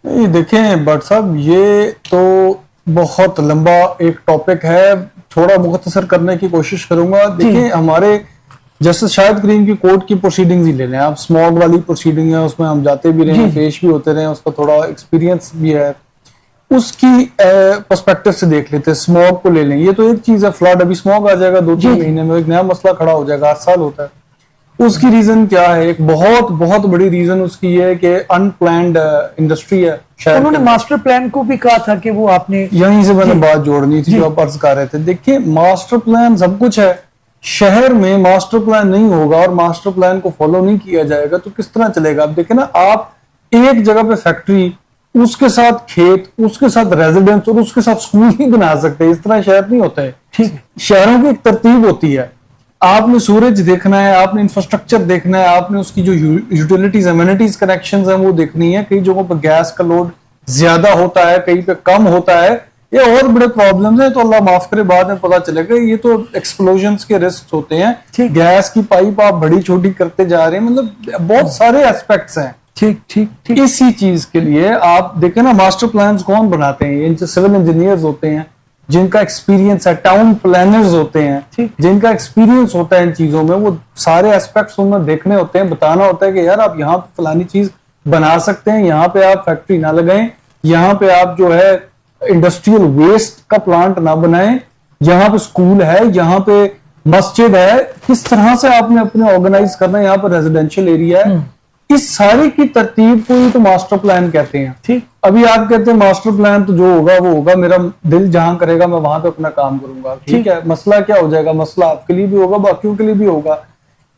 नहीं देखें भट्ट साहब, ये तो बहुत लंबा एक टॉपिक है, थोड़ा मुख्तसर करने की कोशिश करूंगा। देखिए हमारे जैसे शाहिद करीम की कोर्ट की प्रोसीडिंग्स ही ले लें आप, स्मॉग वाली प्रोसीडिंग है, उसमें हम जाते भी रहे, पेश भी होते रहे, उसका थोड़ा एक्सपीरियंस भी है, उसकी पर्सपेक्टिव से देख लेते हैं। स्मॉग को ले लें, ये तो एक चीज है, फ्लड अभी स्मॉग आ जाएगा 2-3 महीने में, एक नया मसला खड़ा हो जाएगा, 8 साल होता है। उसकी रीजन क्या है? एक बहुत बहुत बड़ी रीजन उसकी ये है कि अनप्लान्ड इंडस्ट्री है। शायद उन्होंने मास्टर प्लान को भी कहा था कि वो आपने, यहीं से मैंने बात जोड़नी थी जो आप अर्ज कर रहे थे। देखिए मास्टर प्लान सब कुछ है, शहर में मास्टर प्लान नहीं होगा और मास्टर प्लान को फॉलो नहीं किया जाएगा तो किस तरह चलेगा? आप देखें ना, आप एक जगह पे फैक्ट्री, उसके साथ खेत, उसके साथ रेजिडेंस और उसके साथ स्कूल नहीं बना सकते। इस तरह शहर नहीं होता है। ठीक, शहरों की एक तरतीब होती है, आपने सूरज देखना है, आपने इंफ्रास्ट्रक्चर देखना है, आपने उसकी जो यूटिलिटीज एमिनिटीज कनेक्शंस हैं वो देखनी है। कई जगहों पर गैस का लोड ज्यादा होता है, कहीं पे कम होता है, ये और बड़े प्रॉब्लम्स हैं। तो अल्लाह माफ करे बाद में पता चलेगा ये तो एक्सप्लोजन्स के रिस्क होते हैं। गैस की पाइप आप बड़ी छोटी करते जा रहे हैं, मतलब बहुत सारे एस्पेक्ट्स हैं। ठीक ठीक ठीक। इसी चीज के लिए आप देखें ना, मास्टर प्लान्स कौन बनाते हैं? ये सिविल इंजीनियर्स होते हैं जिनका एक्सपीरियंस है, टाउन प्लानर्स होते हैं जिनका एक्सपीरियंस होता है इन चीजों में। वो सारे एस्पेक्ट्स उन्हें देखने होते हैं, बताना होता है कि यार आप यहाँ पे फलानी चीज बना सकते हैं, यहाँ पे आप फैक्ट्री ना लगाएं, यहाँ पे आप जो है इंडस्ट्रियल वेस्ट का प्लांट ना बनाएं, यहाँ पे स्कूल है, यहाँ पे मस्जिद है, किस तरह से आपने अपने ऑर्गेनाइज करना है, यहाँ पे रेजिडेंशियल एरिया है। इस सारी की तरतीब को ही तो मास्टर प्लान कहते हैं। ठीक, अभी आप कहते हैं मास्टर प्लान तो जो होगा वो होगा, मेरा दिल जहां करेगा मैं वहां पे अपना काम करूंगा। ठीक है, मसला क्या हो जाएगा? मसला आपके लिए भी होगा, बाकियों के लिए भी होगा।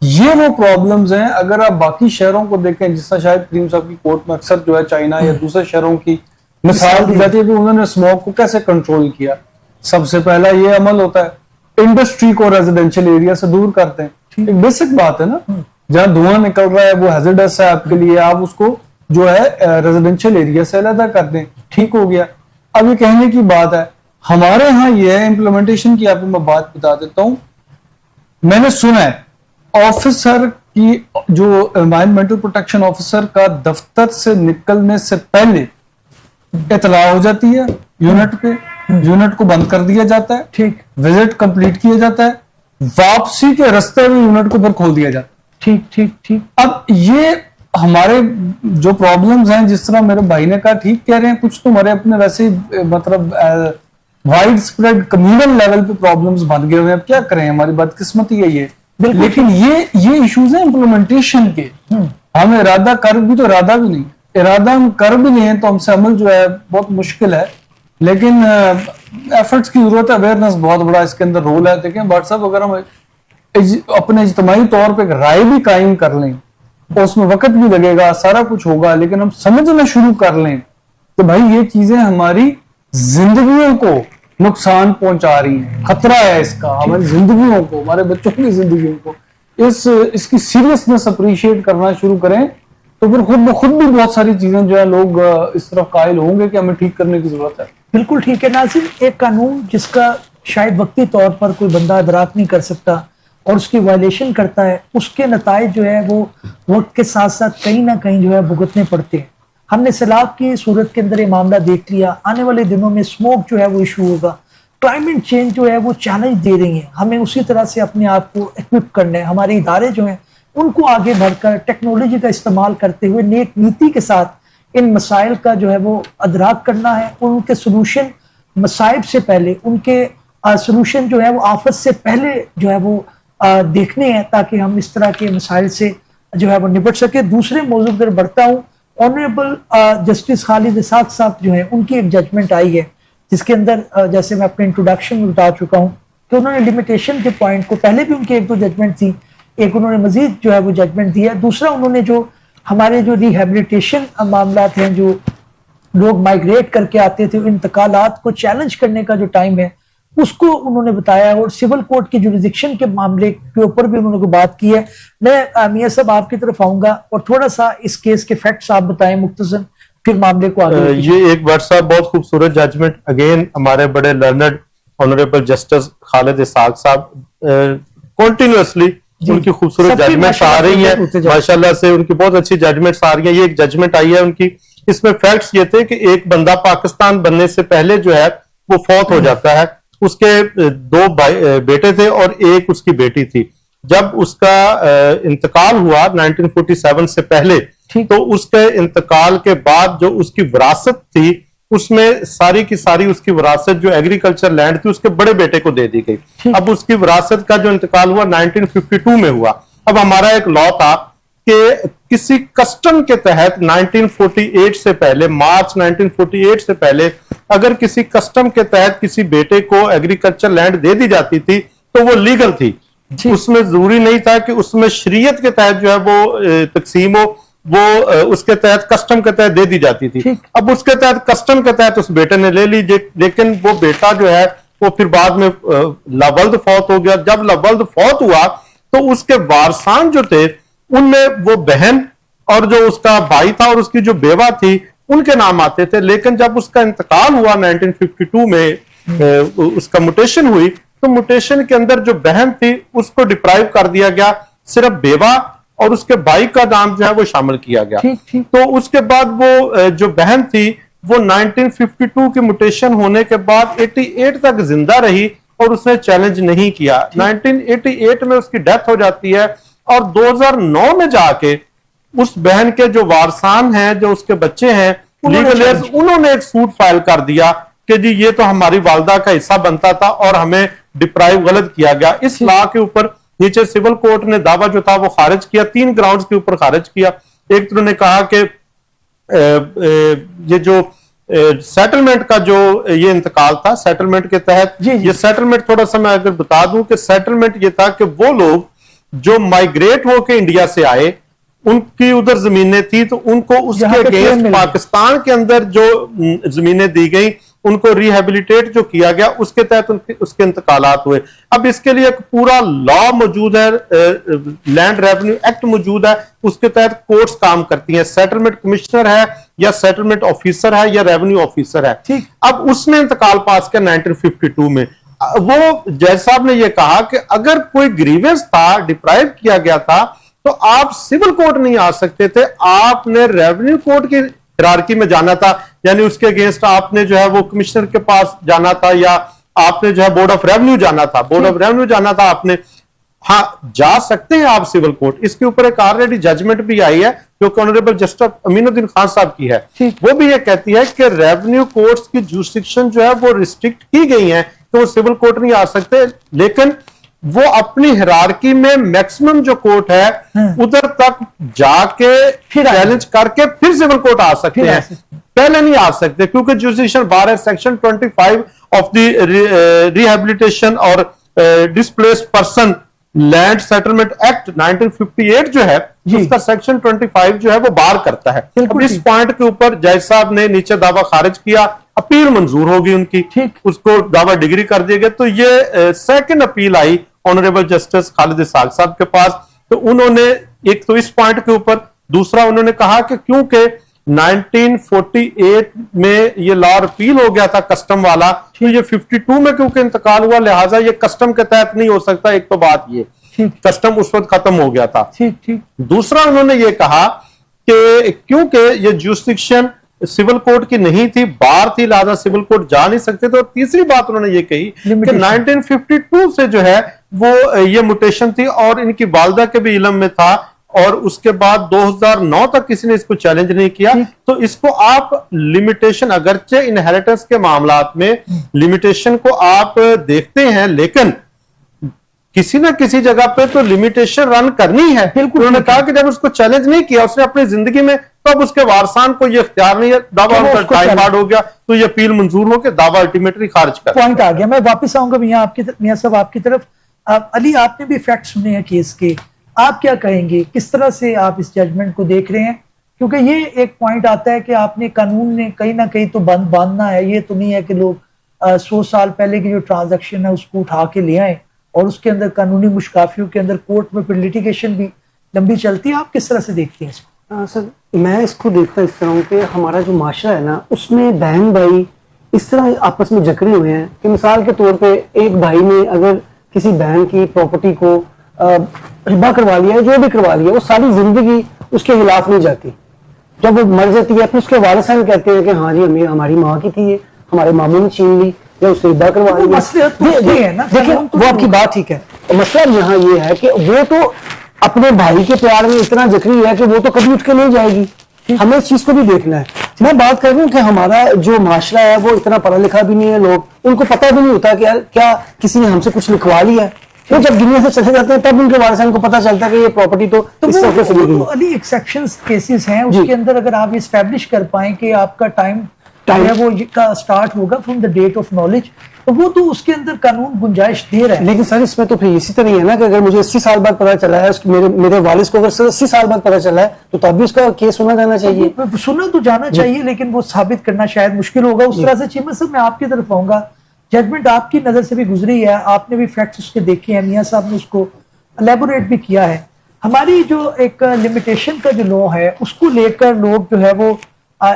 ये वो प्रॉब्लम्स हैं। अगर आप बाकी शहरों को देखें, जिसका शायद करीम साहब की कोर्ट में अक्सर जो है चाइना या दूसरे शहरों की मिसाल दी जाती है कि उन्होंने स्मोक को कैसे कंट्रोल किया। सबसे पहला ये अमल होता है, इंडस्ट्री को रेजिडेंशियल एरिया से दूर करते हैं। एक बेसिक बात है ना, जहां धुआं निकल रहा है वो हैजर्डस है आपके लिए, आप उसको जो है रेजिडेंशियल एरिया से अलग कर दें, ठीक हो गया। अब ये कहने की बात है, हमारे यहाँ ये है इम्प्लीमेंटेशन की। आपको मैं बात बता देता हूं, मैंने सुना है ऑफिसर की, जो एनवायरमेंटल प्रोटेक्शन ऑफिसर का दफ्तर से निकलने से पहले इतला हो जाती है यूनिट पे, यूनिट को बंद कर दिया जाता है, ठीक, विजिट कंप्लीट किया जाता है, वापसी के रास्ते में यूनिट को फिर खोल दिया जाता है। ठीक ठीक ठीक। अब ये हमारे जो प्रॉब्लम्स हैं, जिस तरह मेरे भाई ने कहा, ठीक कह रहे हैं, कुछ तो हमारे अपने वैसे मतलब वाइड स्प्रेड कम्युनल लेवल पे प्रॉब्लम्स बन गए हुए हैं। अब क्या करें, हमारी बदकिस्मती है ये। लेकिन ये इश्यूज हैं इम्प्लीमेंटेशन के। हम इरादा कर भी तो इरादा भी नहीं, इरादा हम कर भी नहीं है तो हमसे अमल जो है बहुत मुश्किल है। लेकिन एफर्ट्स की जरूरत है, अवेयरनेस बहुत बड़ा इसके अंदर रोल है। देखें व्हाट्सएप अगर हम अपने इज्तिमाई तौर पे राय भी कायम कर लें और उसमें वक्त भी लगेगा, सारा कुछ होगा, लेकिन हम समझना शुरू कर लें तो भाई ये चीजें हमारी जिंदगियों को नुकसान पहुंचा रही हैं, खतरा है इसका हमारी जिंदगियों को, हमारे बच्चों की जिंदगियों को। इसकी सीरियसनेस अप्रिशिएट करना शुरू करें तो फिर खुद भी बहुत सारी चीजें जो है लोग इस तरफ कायल होंगे कि हमें ठीक करने की जरूरत है। बिल्कुल ठीक है नाज़िर, एक कानून जिसका शायद वक्ती तौर पर कोई बंदा अदराक नहीं कर सकता और उसकी वायलेशन करता है, उसके नताइज जो है वो वक्त के साथ साथ कहीं ना कहीं जो है भुगतने पड़ते हैं। हमने सैलाब की सूरत के अंदर ये मामला देख लिया, आने वाले दिनों में स्मोक जो है वो इशू होगा, क्लाइमेट चेंज जो है वो चैलेंज दे रही है। हमें उसी तरह से अपने आप को इक्विप करना है। हमारे इदारे जो हैं उनको आगे बढ़कर टेक्नोलॉजी का इस्तेमाल करते हुए नेक नीति के साथ इन मसाइल का जो है वो अदराक करना है और उनके सोल्यूशन मसाइब से पहले, उनके सोल्यूशन जो है वो आफत से पहले जो है वो देखने हैं, ताकि हम इस तरह के मसाइल से जो है वो निपट सके। दूसरे मौजूद पर बढ़ता हूँ। ऑनरेबल जस्टिस खालिद इसाक साहब जो है, उनकी एक जजमेंट आई है जिसके अंदर जैसे मैं अपने इंट्रोडक्शन में बता चुका हूँ कि उन्होंने लिमिटेशन के पॉइंट को, पहले भी उनकी एक दो जजमेंट थी, एक उन्होंने मजीद जो है वो जजमेंट दिया। दूसरा उन्होंने जो हमारे जो रिहेबिलिटेशन मामला हैं, जो लोग माइग्रेट करके आते थे, इंतकालात को चैलेंज करने का जो टाइम है उसको उन्होंने बताया, और सिविल कोर्ट की जुरिडिक्शन के मामले के ऊपर भी उन्होंने बात की है। मैं मियां साहब आपकी तरफ आऊंगा और थोड़ा सा इस केस के फैक्ट्स आप बताएं मुख्तसर, फिर मामले को आगे। ये एक वर्ड साहब बहुत खूबसूरत जजमेंट, अगेन हमारे बड़े learned honourable justice Khalid Ishaq साहब कंटिन्यूअसली उनकी खूबसूरत जजमेंट्स आ रही है, माशाल्लाह से उनकी बहुत अच्छी जजमेंट्स आ रही है। ये एक जजमेंट आई है उनकी, इसमें फैक्ट्स ये थे कि एक बंदा पाकिस्तान बनने से पहले जो है वो फौत हो जाता है, उसके दो बेटे थे और एक उसकी बेटी थी। जब उसका इंतकाल हुआ 1947 से पहले, तो उसके इंतकाल के बाद जो उसकी विरासत थी उसमें सारी की सारी उसकी विरासत जो एग्रीकल्चर लैंड थी उसके बड़े बेटे को दे दी गई। अब उसकी विरासत का जो इंतकाल हुआ 1952 में हुआ। अब हमारा एक लॉ था कि किसी कस्टम के तहत 1948 से पहले, मार्च 1948 से पहले अगर किसी कस्टम के तहत किसी बेटे को एग्रीकल्चर लैंड दे दी जाती थी तो वो लीगल थी, उसमें जरूरी नहीं था कि उसमें शरीयत के तहत जो है वो तकसीम हो, वो उसके तहत कस्टम के तहत दे दी जाती थी। अब उसके तहत कस्टम के तहत उस बेटे ने ले ली, लेकिन वो बेटा जो है वो फिर बाद में लावल्द फौत हो गया। जब लावल्द फौत हुआ तो उसके वारसान जो थे उनमें वो बहन और जो उसका भाई था और उसकी जो बेवा थी उनके नाम आते थे। लेकिन जब उसका इंतकाल हुआ 1952 में उसका मुटेशन हुई, तो मुटेशन के अंदर जो बहन थी उसको डिप्राइव कर दिया गया, सिर्फ बेवा और उसके भाई का नाम जो है वो शामिल किया गया। तो उसके बाद वो जो बहन थी वो 1952 की मुटेशन होने के बाद 88 तक जिंदा रही और उसने चैलेंज नहीं किया। 1988 में उसकी डेथ हो जाती है और 2009 में जाके उस बहन के जो वारसान हैं, जो उसके बच्चे हैं, लीगल एज, उन्होंने एक सूट फाइल कर दिया कि जी ये तो हमारी वालदा का हिस्सा बनता था और हमें डिप्राइव गलत किया गया। इस लॉ के ऊपर नीचे सिविल कोर्ट ने दावा जो था वो खारिज किया, 3 ग्राउंड्स के ऊपर खारिज किया। एक तो उन्होंने कहा कि ये जो सेटलमेंट का जो ये इंतकाल था, सेटलमेंट के तहत ये सेटलमेंट, थोड़ा सा मैं अगर बता दूं कि सेटलमेंट ये था कि वो लोग जो माइग्रेट होकर इंडिया से आए, उनकी उधर जमीनें थी तो उनको उसके अगेंस्ट पाकिस्तान के अंदर जो जमीनें दी गई उनको रिहेबिलिटेट जो किया गया, उसके तहत उसके इंतकालात हुए। अब इसके लिए एक पूरा लॉ मौजूद है, लैंड रेवेन्यू एक्ट मौजूद है, उसके तहत कोर्ट्स काम करती हैं। सेटलमेंट कमिश्नर है या सेटलमेंट ऑफिसर है या रेवेन्यू ऑफिसर है। अब उसने इंतकाल पास किया 1952 में। वो जज साहब ने ये कहा कि अगर कोई ग्रीवेंस था, डिप्राइव किया गया था, तो आप सिविल कोर्ट नहीं आ सकते थे, आपने रेवेन्यू कोर्ट की हिरारकी में जाना था, यानी उसके अगेंस्ट आपने जो है वो कमिश्नर के पास जाना था या आपने जो है बोर्ड ऑफ रेवेन्यू जाना था, बोर्ड ऑफ रेवेन्यू जाना था आपने। हाँ, जा सकते हैं आप सिविल कोर्ट। इसके ऊपर एक ऑलरेडी जजमेंट भी आई है जो कि ऑनरेबल जस्टिस अमीनुद्दीन खान साहब की है। वो भी ये कहती है कि रेवेन्यू कोर्ट्स की जुरिस्डिक्शन जो है वो रिस्ट्रिक्ट की गई है, तो वो सिविल कोर्ट नहीं आ सकते, लेकिन वो अपनी हिरारकी में मैक्सिमम जो कोर्ट है उधर तक जाके चैलेंज करके फिर सिविल कोर्ट आ सकते हैं, पहले नहीं आ सकते, क्योंकि jurisdiction 12 section 25 of the rehabilitation और displaced person land settlement act 1958 जो है उसका सेक्शन 25 जो है वो बार करता है। अब इस पॉइंट के ऊपर जज साहब ने नीचे दावा खारिज किया, अपील मंजूर होगी उनकी, उसको दावा डिग्री कर दिया गया। तो ये सेकंड अपील आई ऑनरेबल जस्टिस खालिद इसाक साहब के पास। तो उन्होंने एक तो इस पॉइंट के ऊपर, दूसरा उन्होंने कहा कि क्योंकि 1948 में ये लॉ रिपील हो गया था कस्टम वाला, तो ये 52 में क्योंकि इंतकाल हुआ, लिहाजा ये कस्टम के तहत नहीं हो सकता। एक तो बात ये, कस्टम उस वक्त खत्म हो गया था। दूसरा उन्होंने ये कहा कि क्योंकि ये जुरिस्डिक्शन सिविल कोर्ट की नहीं थी, बार थी, लिहाजा सिविल कोर्ट जा नहीं सकते थे। और तीसरी बात उन्होंने ये कही कि 1952 से जो है वो ये मुटेशन थी और इनकी वालदा के भी इल्म में था और उसके बाद 2009 तक किसी ने इसको चैलेंज नहीं किया। तो इसको आप लिमिटेशन, अगरचे इनहेरिटेंस के मामलात में लिमिटेशन को आप देखते हैं, लेकिन किसी ना किसी जगह पे तो लिमिटेशन रन करनी है। बिल्कुल, उन्होंने कहा कि जब उसको चैलेंज नहीं किया उसने अपनी जिंदगी में, तो अब उसके वारसान को ये इख्तियार नहीं है, दावा उनका टाइम बार्ड हो गया तो ये अपील मंजूर हो के दावा अल्टीमेटली खारिज कर। पॉइंट आ गया। मैं वापस आऊंगा मियां साहब आपकी तरफ। अली, आपने भी फैक्ट सुने हैं केस के, आप क्या कहेंगे, किस तरह से आप इस जजमेंट को देख रहे हैं? क्योंकि ये एक पॉइंट आता है कि आपने कानून ने कहीं ना कहीं तो बांधना है। ये तो नहीं है कि लोग 100 साल पहले की जो ट्रांजैक्शन है उसको उठा के ले आए और उसके अंदर कानूनी मुश्काफियों के अंदर कोर्ट में फिर लिटिगेशन भी लंबी चलती है। आप किस तरह से देखते हैं इसको? सर, मैं इसको देखता इस तरह हूं कि हमारा जो माशरा है ना, उसमें बहन भाई इस तरह आपस में जकड़े हुए हैं कि मिसाल के तौर पे एक भाई ने अगर किसी बहन की प्रॉपर्टी को हिबा करवा लिया है, जो भी करवा लिया, वो सारी जिंदगी उसके खिलाफ नहीं जाती। जब वो मर जाती है फिर उसके वालिद साहब कहते हैं कि हाँ जी हमें, हमारी माँ की थी, ये हमारे मामू ने छीन ली या उससे हिबा करवा लिया। देखिए, वो आपकी बात ठीक है। तो मसला यहाँ ये है कि वो तो अपने भाई के प्यार में इतना जकड़ी है कि वो तो कभी उठ के नहीं जाएगी। हमें इस चीज को भी देखना है। मैं बात कर रहा हूँ कि हमारा जो माशरा है वो इतना पढ़ा लिखा भी नहीं है, लोग उनको पता भी नहीं होता कि यार क्या किसी ने हमसे कुछ लिखवा लिया है। तो जब दुनिया से चले जाते हैं तब उनके वारिसान को पता चलता है कि ये प्रॉपर्टी तो इस तरह से मिली। अली, एक्सेप्शंस केसेस हैं, उसके अंदर अगर आप एस्टैब्लिश कर पाएं कि आपका टाइम है वो का स्टार्ट होगा from the date of knowledge, तो वो तो उसके अंदर कानून गुंजाइश दे रहा है। लेकिन सर इसमें तो फिर इसी तरह है ना कि अगर मुझे 80 साल बाद पता चला है, मेरे वालिद को अगर 80 साल बाद पता चला है तो तब भी उसका केस सुना जाना चाहिए। तो सुना तो जाना चाहिए, लेकिन वो साबित करना शायद मुश्किल होगा उस तरह से। चीमा साहब, मैं आपकी तरफ आऊंगा। जजमेंट आपकी नजर से भी गुजरी है, आपने भी फैक्ट्स उसके देखे हैं, मियां साहब ने उसको एलेबोरेट भी किया है। हमारी जो एक लिमिटेशन का जो लॉ है उसको लेकर लोग जो है वो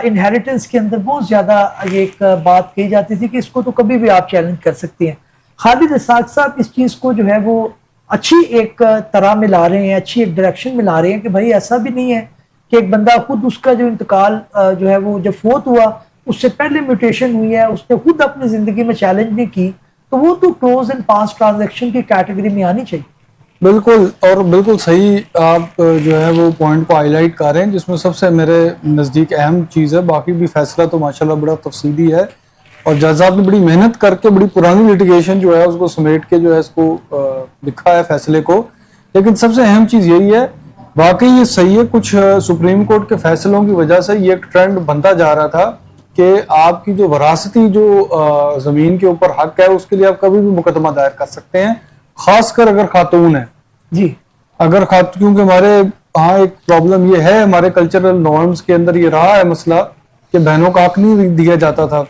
इनहेरिटेंस के अंदर बहुत ज्यादा ये एक बात कही जाती थी कि इसको तो कभी भी आप चैलेंज कर सकते हैं। खालिद इसाक साहब इस चीज को जो है वो अच्छी एक तरह में ला रहे हैं, अच्छी एक डायरेक्शन में ला रहे हैं कि भाई ऐसा भी नहीं है कि एक बंदा खुद, उसका जो इंतकाल जो है वो जब फोत हुआ उससे पहले म्यूटेशन हुई है, उसने खुद अपनी जिंदगी में चैलेंज नहीं की, तो वो तो क्लोज एंड पास ट्रांजैक्शन की कैटेगरी में आनी चाहिए। बिल्कुल, और बिल्कुल सही आप जो है वो पॉइंट को हाईलाइट कर रहे हैं, जिसमें सबसे मेरे नज़दीक अहम चीज़ है। बाकी भी फैसला तो माशाल्लाह बड़ा तफसीली है और जज साहब ने बड़ी मेहनत करके बड़ी पुरानी लिटिगेशन जो है उसको समेट के जो है इसको लिखा है फैसले को। लेकिन सबसे अहम चीज़ यही है, वाकई ये सही है, कुछ सुप्रीम कोर्ट के फैसलों की वजह से ये एक ट्रेंड बनता जा रहा था कि आपकी जो वरासती जो ज़मीन के ऊपर हक है उसके लिए आप कभी भी मुकदमा दायर कर सकते हैं, खासकर अगर खातून है जी। अगर क्योंकि हमारे यहाँ एक प्रॉब्लम ये है, हमारे कल्चरल नॉर्म्स के अंदर ये रहा है मसला कि बहनों का हक नहीं दिया जाता था।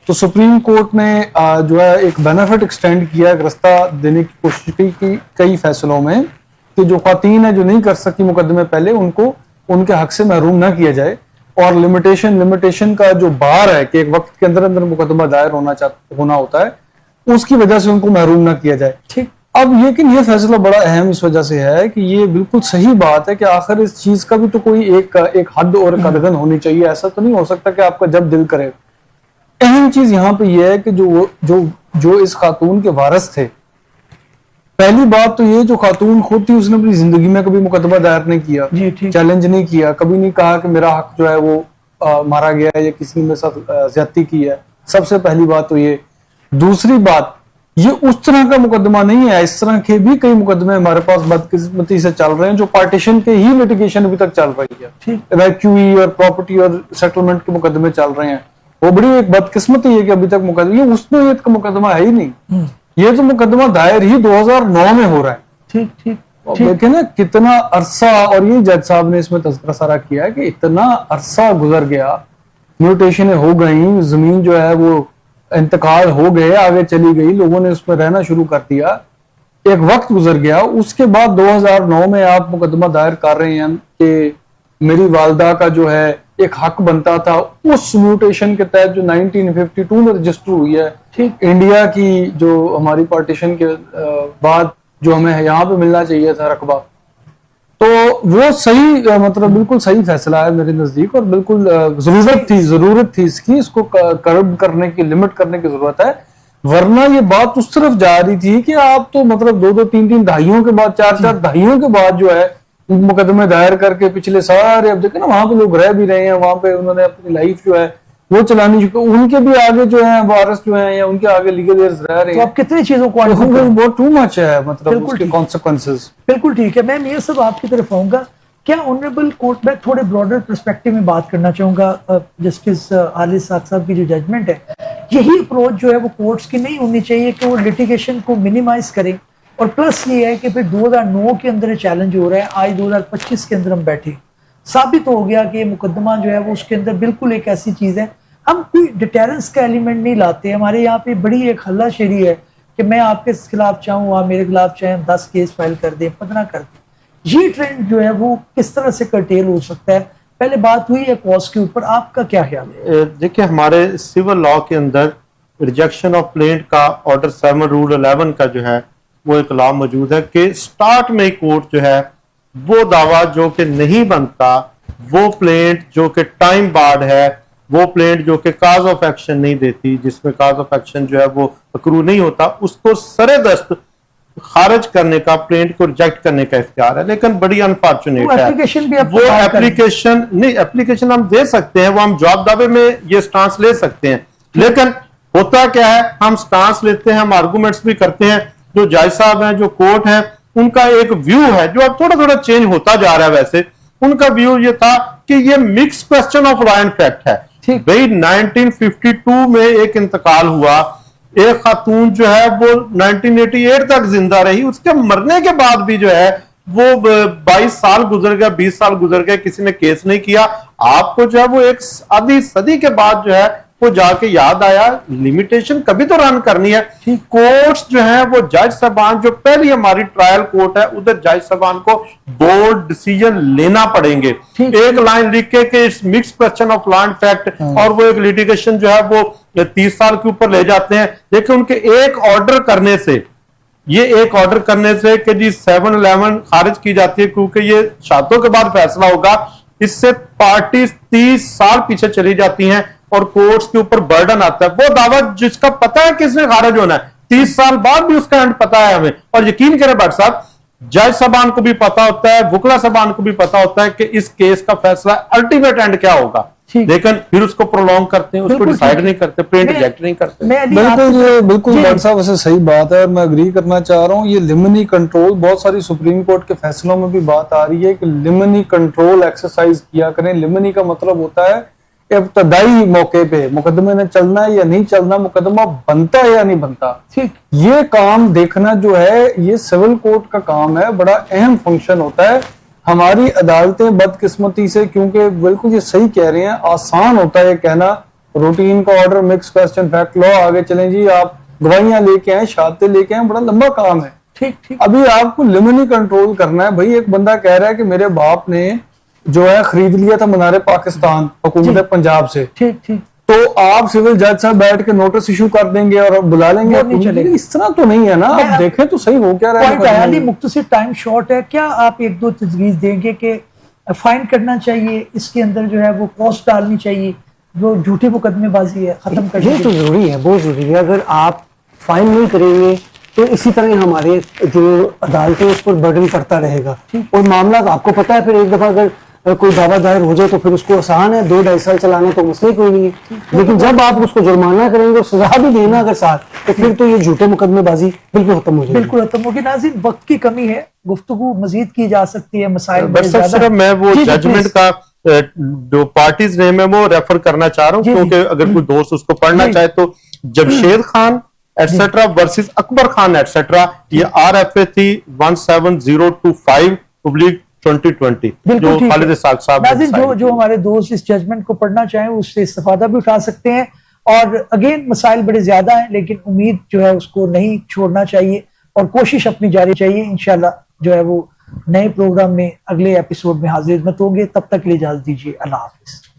तो सुप्रीम कोर्ट ने जो है एक बेनिफिट एक्सटेंड किया, एक रास्ता देने की कोशिश की कई फैसलों में कि जो खातीन है जो नहीं कर सकती मुकदमे पहले, उनको उनके हक से महरूम ना किया जाए। और लिमिटेशन का जो बार है कि एक वक्त के अंदर अंदर मुकदमा दायर होना होता है, उसकी वजह से उनको महरूम ना किया जाए। ठीक। अब लेकिन ये फैसला बड़ा अहम इस वजह से है कि ये बिल्कुल सही बात है कि आखिर इस चीज का भी तो कोई एक हद और कदगन होनी चाहिए। ऐसा तो नहीं हो सकता कि आपका जब दिल करे। अहम चीज यहाँ पे ये है कि जो इस खातून के वारिस थे, पहली बात तो ये, जो खातून खुद थी उसने अपनी जिंदगी में कभी मुकदमा दायर नहीं किया, चैलेंज नहीं किया, कभी नहीं कहा कि मेरा हक जो है वो मारा गया है या किसी ने मेरे साथ ज्यादती की है। सबसे पहली बात तो ये। दूसरी बात, ये उस तरह का मुकदमा नहीं है, इस तरह के भी कई मुकदमे हमारे पास बदकिस्मती से चल रहे हैं जो पार्टीशन के ही लिटिगेशन अभी तक चल रही है, वैक्यूई और प्रॉपर्टी और सेटलमेंट के मुकदमे चल रहे हैं। वो बड़ी एक बदकिस्मती है कि अभी तक मुकदमा, ये उसमें ये का मुकदमा है ही नहीं। ये तो मुकदमा दायर ही 2009 में हो रहा है। ठीक। देखिए ना कितना अरसा, और ये जज साहब ने इसमें तज़किरा सारा किया है कि इतना अरसा गुजर गया, म्यूटेशनें हो गई, जमीन जो है वो इंतकाल हो गए, आगे चली गई, लोगों ने उसमें रहना शुरू कर दिया, एक वक्त गुजर गया। उसके बाद 2009 में आप मुकदमा दायर कर रहे हैं कि मेरी वालदा का जो है एक हक बनता था उस म्यूटेशन के तहत जो 1952 में रजिस्टर हुई है, ठीक, इंडिया की जो हमारी पार्टीशन के बाद जो हमें यहाँ पे मिलना चाहिए था रकबा। तो वो सही, मतलब बिल्कुल सही फैसला है मेरे नजदीक, और बिल्कुल जरूरत थी इसकी, इसको कर्ब करने की, लिमिट करने की जरूरत है। वरना ये बात उस तरफ जा रही थी कि आप तो मतलब 2-2, 3-3 दहाइयों के बाद, 4-4 दहाइयों के बाद जो है मुकदमे दायर करके पिछले सारे, अब देखे ना वहां पे लोग रह भी रहे हैं, वहां पे उन्होंने अपनी लाइफ जो है वो चलानी चुके, उनके भी आगे जो है वारिस जो है या उनके आगे लीगल एयर्स रह रहे तो हैं। आप कितनी चीजों को बहुत टू मच है, मतलब बिल्कुल उसके ठीक। कॉन्सिक्वेंसेस। बिल्कुल ठीक है। मैं ये सब आपकी तरफ आऊंगा। क्या ऑनरेबल कोर्ट में थोड़े ब्रॉडर पर्सपेक्टिव में बात करना चाहूंगा। जस्टिस आलिस साहब की जो जजमेंट है, यही अप्रोच जो है वो कोर्ट्स की नहीं होनी चाहिए कि वो लिटिगेशन को मिनिमाइज करें, और प्लस ये है कि फिर 2009 के अंदर चैलेंज हो रहा है, आज 2025 के अंदर हम बैठे, साबित हो गया कि ये मुकदमा जो है वो उसके अंदर बिल्कुल एक ऐसी चीज है, हम कोई डिटेरेंस का एलिमेंट नहीं लाते। हमारे यहाँ पे बड़ी एक हल्लाशेरी है कि मैं आपके खिलाफ चाहूँ, आप मेरे खिलाफ चाहें, 10 केस फाइल कर दें, 15 कर दें। ये ट्रेंड जो है वो किस तरह से कर्टेल हो सकता है? पहले बात हुई है कॉस्ट के ऊपर, आपका क्या ख्याल है? देखिए, हमारे सिविल लॉ के अंदर रिजेक्शन ऑफ प्लेंट का ऑर्डर 7 रूल 11 का जो है वो एक लॉ मौजूद है कि स्टार्ट में कोर्ट जो है वो दावा जो कि नहीं बनता, वो प्लेंट जो कि टाइम बार्ड है, वो प्लेंट जो कि काज ऑफ एक्शन नहीं देती, जिसमें काज ऑफ एक्शन जो है वो अक्रू नहीं होता, उसको सरेदस्त खारिज करने का, प्लेंट को रिजेक्ट करने का इख्तियार है। लेकिन बड़ी अनफॉर्चुनेट है एप्लीकेशन भी वो एप्लीकेशन नहीं, एप्लीकेशन हम दे सकते हैं, वो हम जवाब दावे में ये स्टांस ले सकते हैं, लेकिन होता क्या है, हम स्टांस लेते हैं, हम आर्गूमेंट्स भी करते हैं, जो जज साहब हैं, जो कोर्ट है, उनका एक व्यू है जो अब थोड़ा थोड़ा चेंज होता जा रहा है। वैसे उनका व्यू ये था कि ये mix question of law and fact है। भाई 1952 में एक इंतकाल हुआ, एक खातून जो है वो 1988 तक जिंदा रही, उसके मरने के बाद भी जो है वो 22 साल गुजर गया, 20 साल गुजर गए, किसी ने केस नहीं किया। आपको जो है वो एक आधी सदी के बाद जो है वो जाके याद आया, लिमिटेशन कभी तो रन करनी है। कोर्ट्स जो है वो जज साहबान, जो पहली हमारी ट्रायल कोर्ट है, उधर जज साहबान को बोर्ड डिसीजन लेना पड़ेंगे। एक लाइन लिख के इस mix question of law and fact, और वो एक लिटिगेशन जो है वो 30 साल के ऊपर ले जाते हैं। लेकिन उनके एक ऑर्डर करने से, ये एक ऑर्डर करने से कि जी 7-11 खारिज की जाती है क्योंकि ये शादियों के बाद फैसला होगा, इससे पार्टी 30 साल पीछे चली जाती हैं और कोर्ट्स के ऊपर बर्डन आता है। वो दावा जिसका पता है किसने खारिज होना है, 30 साल बाद भी उसका एंड पता है हमें। और यकीन करें भट्ट साहब, जज साहबान को भी पता होता है, वुकला साहबान को भी पता होता है कि इस केस का फैसला अल्टीमेट एंड क्या होगा, लेकिन फिर उसको प्रोलॉन्ग करते हैं, उसको डिसाइड नहीं करते, प्रिंट रिजेक्ट नहीं करते। बिल्कुल भट्ट साहब, वैसे सही बात है और मैं अग्री करना चाह रहा हूँ। ये लिमिनी कंट्रोल, बहुत सारी सुप्रीम कोर्ट के फैसलों में भी बात आ रही है कि लिमिनी कंट्रोल एक्सरसाइज किया करें। लिमिनी का मतलब होता है इब्तदाई मौके पे मुकदमे ने चलना है या नहीं चलना, मुकदमा बनता है या नहीं बनता। ठीक, ये काम देखना जो है ये सिविल कोर्ट का काम है, बड़ा अहम फंक्शन होता है। हमारी अदालतें बदकिस्मती से, क्योंकि बिल्कुल ये सही कह रहे हैं, आसान होता है कहना रूटीन का ऑर्डर, मिक्स क्वेश्चन फैक्ट लो, आगे चलें जी, आप गवाहियां लेके आए, शहादतें लेके आए, बड़ा लंबा काम है। ठीक ठीक, अभी आपको लिमिनी कंट्रोल करना है। भाई एक बंदा कह रहा है कि मेरे बाप ने जो है खरीद लिया था मनारे पाकिस्तान हुकूमत पंजाब से, ठीक ठीक, तो आप सिविल जज साहब बैठ के नोटिस इशू कर देंगे और बुला लेंगे, नहीं चलेगा। इस तरह तो नहीं है ना। आप देखें तो सही हो क्या रहा है। मुख्तसर टाइम शॉर्ट है, क्या आप एक दो तजवीज देंगे कि फाइन करना चाहिए, इसके अंदर जो है वो कॉस्ट डालनी चाहिए, जो झूठी मुकदमेबाजी है खत्म करनी तो जरूरी है, बहुत जरूरी है। अगर आप फाइन नहीं करेंगे तो इसी तरह हमारे जो अदालतें उस पर बर्डन पड़ता रहेगा और मामला आपको पता है, फिर एक दफा अगर कोई दावा दायर हो जाए तो फिर उसको आसान है, 2-2.5 साल चलाना तो मसले कोई नहीं है। लेकिन जब आप उसको जुर्माना करेंगे और सजा भी देना अगर साथ, तो फिर तो ये झूठे मुकदमेबाजी बिल्कुल खत्म हो जाएगी। बिल्कुल खत्म होगी। नाज़रीन, वक्त की कमी है, गुफ्तगू मजीद की जा सकती है, मसाइल मैं वो जजमेंट का जो पार्टीज नेम है वो रेफर करना चाह रहा हूँ, क्योंकि अगर कोई दोस्त उसको पढ़ना चाहे तो Jamshed Khan etcetera versus Akbar Khan etcetera, ये RFA थी 17025 पब्लिक 2020, जो खालिद साग साहब जो हमारे दोस्त इस जजमेंट को पढ़ना चाहें उससे इस्तेफादा भी उठा सकते हैं। और अगेन मसाइल बड़े ज्यादा हैं, लेकिन उम्मीद जो है उसको नहीं छोड़ना चाहिए और कोशिश अपनी जारी चाहिए। इंशाल्लाह जो है वो नए प्रोग्राम में अगले एपिसोड में हाजिर होंगे। तब तक के लिए इजाजत दीजिए। अल्लाह हाफिज।